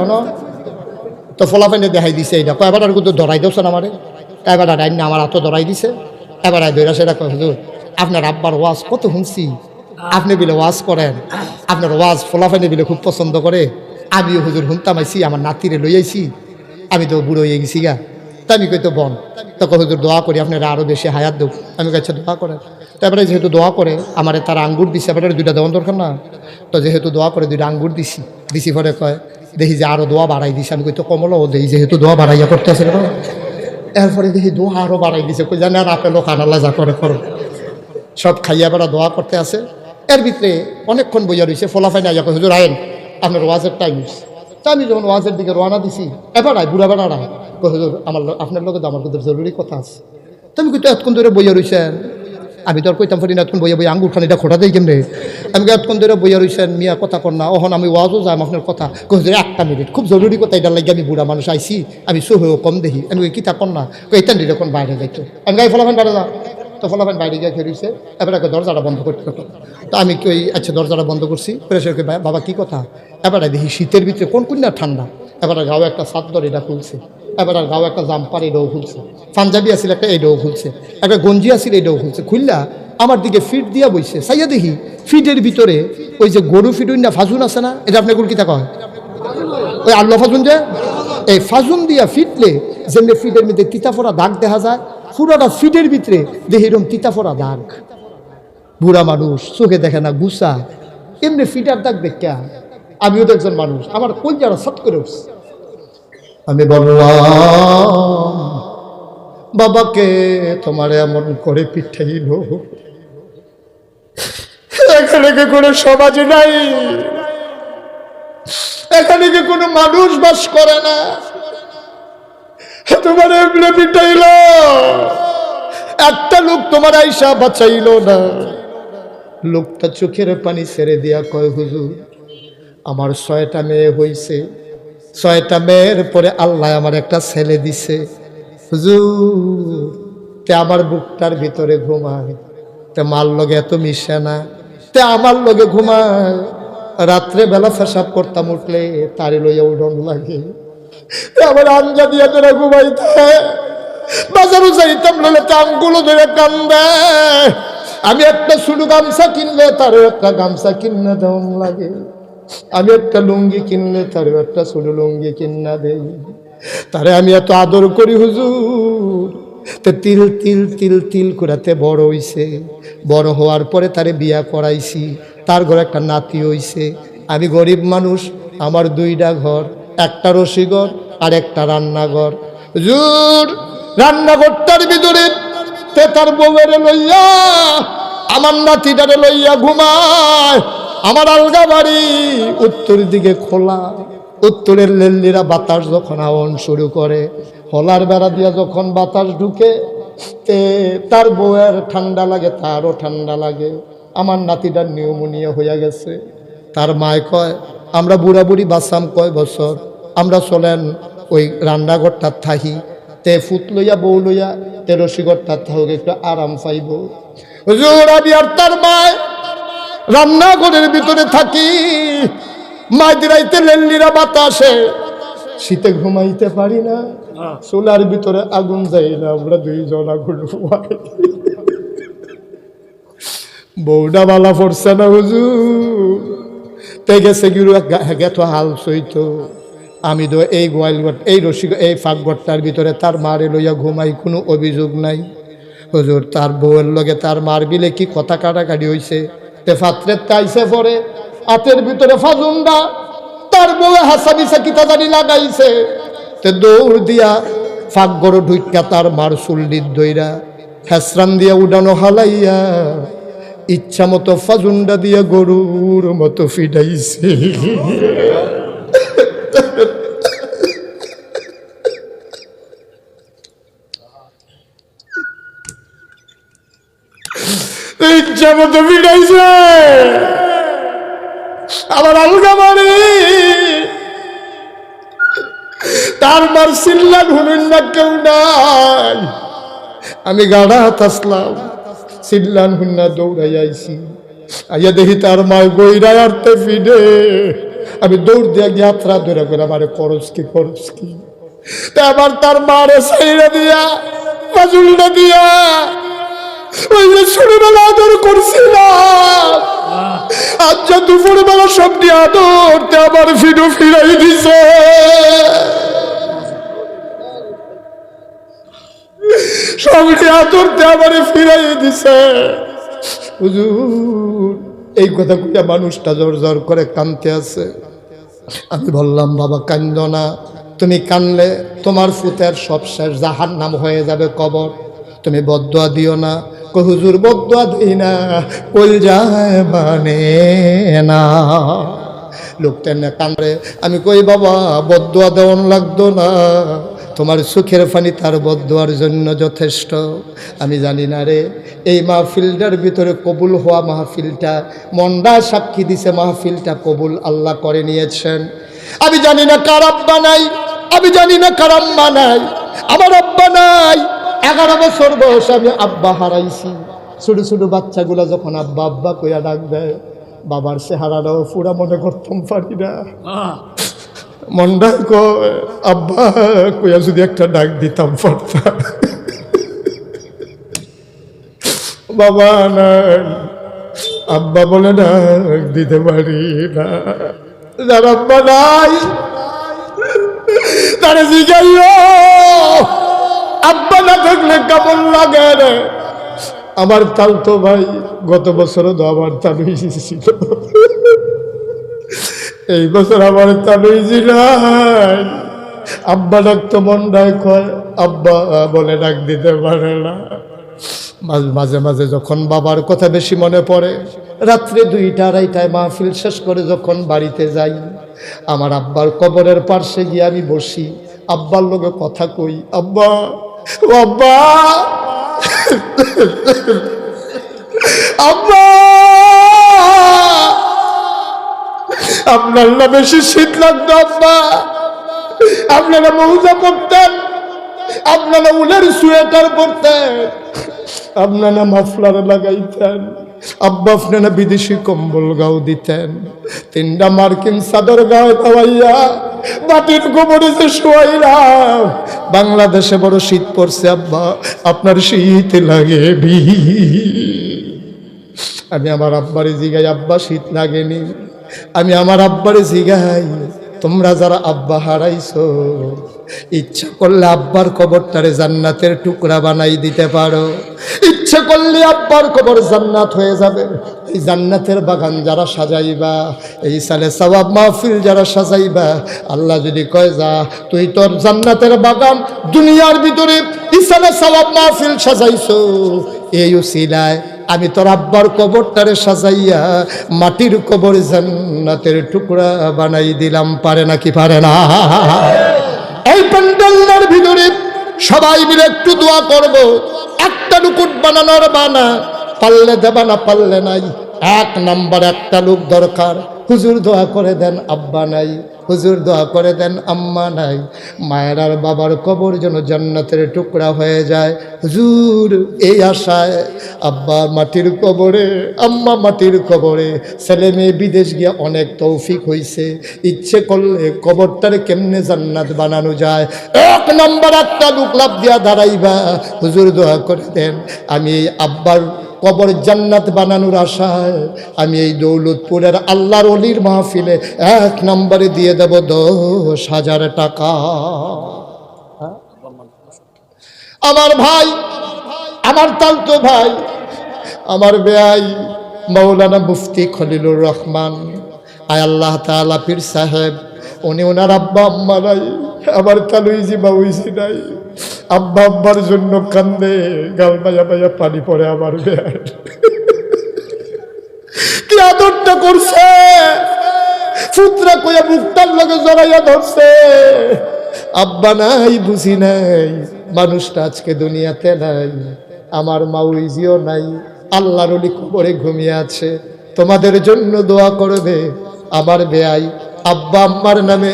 তো ফলাফাইনে দেখাই দিছে, এইটা কয়বার আর কিন্তু ধরাই দেওছেন আমারে, এবার ডাইন আমার হাতও ধরাই দিছে। এবার ধৈরা সেটা কয় হুজুর আপনার আব্বার ওয়াজ কত শুনছি, আপনি বিলে ওয়াজ করেন, আপনার ওয়াজ ফলাফানি বিলে খুব পছন্দ করে, আমিও হুজুর শুনতাম আইসি, আমার নাতিরে লই আইছি, আমি তো বুড়ো হয়ে গেছি গা। তা আমি কই তো বন, তখন হুজুর দোয়া করি আপনারা আরও বেশি হায়াত দেব। আমি কাছে দোয়া করেন। তারপরে যেহেতু দোয়া করে আমার তার আঙ্গুর দিছে, এবার দুইটা দেওয়ার দরকার না, তো যেহেতু দোয়া করে দুইটা আঙ্গুর দিছি পরে কয় দেখি যে আরও দোয়া বাড়াই দিছে। আমি কই তো কমলও দেই, যেহেতু দোয়া বাড়াইয়া করতে আছে। এরপরে দেখি দোয়া আরও বাড়াই দিছে, কই জানে আর আপেলও খানাল্লা যা করে করো, সব খাইয়া বেড়া দোয়া করতে আছে। এর ভিতরে অনেকক্ষণ বইয়া রয়েছে, ফলাফাই না যাকে হুজুর আইন আপনার ওয়াজের টাইম হচ্ছে। তা আমি যখন ওয়াজের দিকে রওনা দিছি, এবার বুড়া বেড়ারা হুজুর আপনার লোক আমার কিন্তু জরুরি কথা আছে। তো আমি কিন্তু এতক্ষণ ধরে বইয়া রয়েছেন, আমি তো আর কইতাম পারি না, এতক্ষণ বইয়া আঙ্গুর খান এটা খোটা দেই কেমনে। আমি এতক্ষণ ধরে বইয়া রয়েছেন, মিয়া কথা কর না, ওহন আমি ওয়াজও যাই আপনার কথা হুজুর 1 মিনিট খুব জরুরি কথা, এটা লাগে আমি বুড়া মানুষ আইসি, আমি সহেও কম দেখি। আমি ওই কিতা কর না, এইটান যখন বাইরে যাইতো, আমি গাই ফলাফান বাইরে যা, তো ফলাফান বাইরে গিয়ে খেয়েছে। এবার দরজাটা বন্ধ করতে হতো। তো আমি কি ওই আচ্ছা দরজাটা বন্ধ করছি, প্রেশারকে বাবা কী কথা। এবার দেখি শীতের ভিতরে কোন না ঠান্ডা, এবার গাও একটা চাদর এটা খুলছে, এবার গাও একটা জাম্পার এটাও খুলছে, পাঞ্জাবি আসিল একটা এটাও খুলছে, একটা গঞ্জি আসিল এটাও খুলছে, খুললা আমার দিকে ফিট দিয়া বইছে। সাইয়া দেখি ফিটের ভিতরে ওই যে গরু ফিটুন না ফাজুন আছে না, এটা আপনি এগুলো কিতা কয় ওই আল্লাহ ফাজুন, যে এই ফাজুন দিয়া ফিটলে যেমনি ফিটের মধ্যে তিতাফোড়া দাগ দেখা যায়, পুরোটা ফিটের ভিতরে দেখি এরকম তিতাফোড়া দাগ। বুড়া মানুষ চোখে দেখে না গুসা, এমনি ফিটার দাগ দেখা আমিও তো একজন মানুষ, আমার কলজাটা সট করে উঠছে। আমি বললাম বাবাকে তোমার এমন করে পিঠাইল, এখানে কি কোনো সমাজ নাই, এখানে কি কোনো মানুষ বাস করে না, তোমার এমনি পিঠাইল, একটা লোক তোমার আইসা বাঁচাইল না। লোকটা চোখের পানি ছেড়ে দিয়া কয় হুজুর আমার 6টা মেয়ে হইছে, 6টা মেয়ের পরে আল্লাহ আমার একটা ছেলে দিছে হুজুর, তে আমার বুকটার ভিতরে ঘুমায়, তে মার লগে এত মিশে না, তে আমার লগে ঘুমায়, রাত্রে বেলা পেশাব করতাম উঠলে তারে লইয়া উঠন লাগে, আমার আঞ্জা দিয়া তোরা ঘুমাইতে, বাজারও যাইতাম লইলে টানগুলো ধরে কান্দে, আমি একটা শুধু গামছা কিনলে তারও একটা গামছা কিনা দেওয়ান লাগে, আমি একটা লুঙ্গি কিনলে তারও একটা ছোট লুঙ্গি কিনা দেই, তারে আমি এত আদর করি হুজুর, তো তিল তিল তিল তিল করাতে বড় হইছে, বড় হওয়ার পরে তারে বিয়া করাইছি, তার ঘরে একটা নাতি হইছে। আমি গরিব মানুষ, আমার 2টা ঘর, একটা রসিঘর আর একটা রান্নাঘর। হুজুর রান্নাঘরটার ভিতরে তে তার বউয়ের লইয়া আমার নাতিটারে লইয়া ঘুমায়, আমার আলগা বাড়ি উত্তর দিকে খোলা, উত্তরের লেল্লিরা বাতাস যখন আওয়ান শুরু করে, হলার বেড়া দিয়া যখন বাতাস ঢুকে তে তার বউয়ের ঠান্ডা লাগে, তারও ঠান্ডা লাগে। আমার নাতিটার নিউমোনিয়া হইয়া গেছে। তার মায় কয় আমরা বুড়া বুড়ি বাঁচাম কয় বছর, আমরা চলেন ওই রান্নাঘরটা থাকি, তে ফুট লইয়া বউ লইয়া তে রসিঘরটা থাকুক, একটু আরাম পাইব। হুজুর আমি আর তার মায় রান্নাঘরের ভিতরে থাকি, মাঝরাইতে লেল্লিরা বাতাসে, শীতে ঘুমাইতে পারি না, চুলার ভিতরে আগুন যাই না, আমরা 2 জন আগুন ঘুমাই। বউডা বালা পড়ছে না হুজুর, তে গেছে গিরু গেতো হাল সইত। আমি তো এই গোয়ালঘর এই রসিক এই ফাঁকঘরটার ভিতরে তার মারে লইয়া ঘুমাই, কোনো অভিযোগ নাই। হুজুর তার বউয়ের লগে তার মার বিলে কি কথা কাটাকাটি হইছে, তে ফাত্রের তাইছে পরে হাতের ভিতরে ফাজুন্ডা, তার বউয়ে হাসাবিসা কিতা জানি লাগাইছে, তে দৌড় দিয়া ফাঁকঘর ঢুইকা তার মার চুল্লির দইরা হেসরান দিয়া উডানো হালাইয়া ইচ্ছা মতো ফাজুন্ডা দিয়া গরুর মতো ফিডাইছে। ইচ্ছা মতো ফিডাইছে, আবার আলগা মারি তার মার চিল্লা ঘুমিন না কেউ নাই। আমি গাড়া হাত আসলাম, চিল্লান হুন্না দৌড়াই আইছি, আইয়া দেখি তার মায় গইরা আরতে ফিডে। আমি দৌড় দিয়া যাত্রা ধরে করে আমারে করস কি তা আবার তার মারে সাইরা দিয়া মাজুলটা দিয়া ওই যে ছোটবেলা আদর করছিলাম, আচ্ছা দুপুরবেলা সব দিয়ে আদরতে আবার ফিডো ফিরাই দিছে। সবটি আদরতে আবার ফিরাই দিছে। হুজুর এই কথা কইয়া মানুষটা জোর জোর করে কাঁদতে আছে। আমি বললাম বাবা কান্দ না, তুমি কানলে তোমার ফুতের সব শেষ, জাহান্নাম হয়ে যাবে কবর, তুমি বদদুয়া দিও না। কই হুজুর বদদুয়া দিই না, কই যায় মানে না। লোকটা না কান্দে। আমি কই বাবা বদদুয়া দেওয়ান লাগতো না, তোমার সুখের পানি তার বদদুয়ার জন্য যথেষ্ট। আমি জানি না রে এই মাহফিলটার ভিতরে কবুল হওয়া মাহফিলটা, মনটা সাক্ষী দিছে মাহফিলটা কবুল আল্লাহ করে নিয়েছেন। আমি জানি না কার আব্বা নাই, আমি জানি না কার আম্মা নাই। আমার আব্বা নাই, 11 বছর বয়সে আমি আব্বা হারাইছি। ছোট ছোট বাচ্চাগুলা যখন আব্বা আব্বা কইয়া ডাক দেয়, বাবার চেহারাটাও পুরা মনে করতাম পারি না। মনটা কয় আব্বা কইয়া যদি একটা ডাক দিতাম পারতাম। বাবা নাই, আব্বা বলে ডাক দিতে পারি না। যার আব্বা নাই তারে জিগাইও আব্বা না থাকলে কেমন লাগে রে। আমার তালতো ভাই গত বছরও তো আমার তালুই ছিল, এই বছর আমার তালুই ছিল। আব্বা ডাকতো মন ডাক হয়, আব্বা বলে ডাক দিতে পারে না। মাঝে মাঝে যখন বাবার কথা বেশি মনে পড়ে, রাত্রে 2টা 2:30টায় মাহফিল শেষ করে যখন বাড়িতে যাই, আমার আব্বার কবরের পাশে গিয়ে আমি বসি, আব্বার লগে কথা কই। আব্বা ও আব্বা, আব্বা আপনার না বেশি শীত লাগতো আব্বা, আপনারা মৌজা পরতেন, আপনারা উলের সোয়েটার পরতেন, আপনারা মাফলার লাগাইতেন, আব্বা আপনারা বিদেশি কম্বল গাও দিতেন, 3টা মার্কিন চাদর গায়ে পাওয়াইয়া মাটির গোবরে যে শোয়াইলাম। বাংলাদেশে বড় শীত পড়ছে আব্বা, আপনার শীত লাগে বি। আমি আমার আব্বারে জিগাই আব্বা শীত লাগেনি। আমি আমার আব্বারে জিগাই তোমরা যারা আব্বা হারাইছো, ইচ্ছা করলে আব্বার কবরটারে জান্নাতের টুকরা বানাই দিতে পারো। ইচ্ছা করলে আব্বার কবর জান্নাত হয়ে যাবে। এই জান্নাতের বাগান যারা সাজাইবা, এই সালে সওয়াব মাহফিল যারা সাজাইবা, আল্লাহ যদি কয় যা তুই তোর জান্নাতের বাগান দুনিয়ার ভিতরে ইসালে সওয়াব মাহফিল সাজাইছো, এই উসিলায় আমি তোর আব্বার কবরটারে সাজাইয়া মাটির কবর জান্নাতের টুকরা বানাই দিলাম। পারে নাকি পারে না? এই প্যান্ডেলের ভিতরে সবাই মিলে একটু দোয়া করব। একটা লুকুট বানানোর বানা, পারলে দেবা না পারলে নাই। 1 নাম্বার একটা লোক দরকার। হুজুর দোয়া করে দেন আব্বা নাই, হুজুর দোয়া করে দেন আম্মা নাই, মায়ের আর বাবার কবর যেন জান্নাতের টুকরা হয়ে যায়। হুজুর এই আশায় আব্বা মাটির কবরে, আম্মা মাটির কবরে, ছেলে মেয়ে বিদেশ গিয়া অনেক তৌফিক হইছে। ইচ্ছে করলে কবরটারে কেমনে জান্নাত বানানো যায়, 1 নাম্বার একটা লোক লাভ দিয়া দাঁড়াইবা। হুজুর দোয়া করে দেন আমি আব্বার কবর জান্নাত বানানোর আশায় আমি এই দৌলতপুরের আল্লাহর ওলির মাহফিলে 1 নম্বরে দিয়ে দেব 10,000 টাকা। আমার ভাই, আমার তালতো ভাই, আমার বেয়াই মৌলানা মুফতি খলিলুর রহমান, আয় আল্লাহ তাআলা পীর সাহেব, উনি ওনার আব্বা আম্মা নাই, আমার তালুই জিবা হইছি নাই। আব্বা আব্বার জন্য কান্দে, গাল বায়া বায়া পানি পড়ে আমার বেয়াই। কি আদরটা করছে, ফুতরা কইয়া মুক্তার লগে জড়াইয়া ধরছে। আব্বা নাই, বুঝি নাই, মানুষটা আজকে দুনিয়াতে নাই, আমার মাউইজিও নাই, আল্লাহর ওলি কবরে ঘুমিয়ে আছে। তোমাদের জন্য দোয়া করবে আমার বেয়াই আব্বা আম্মার নামে।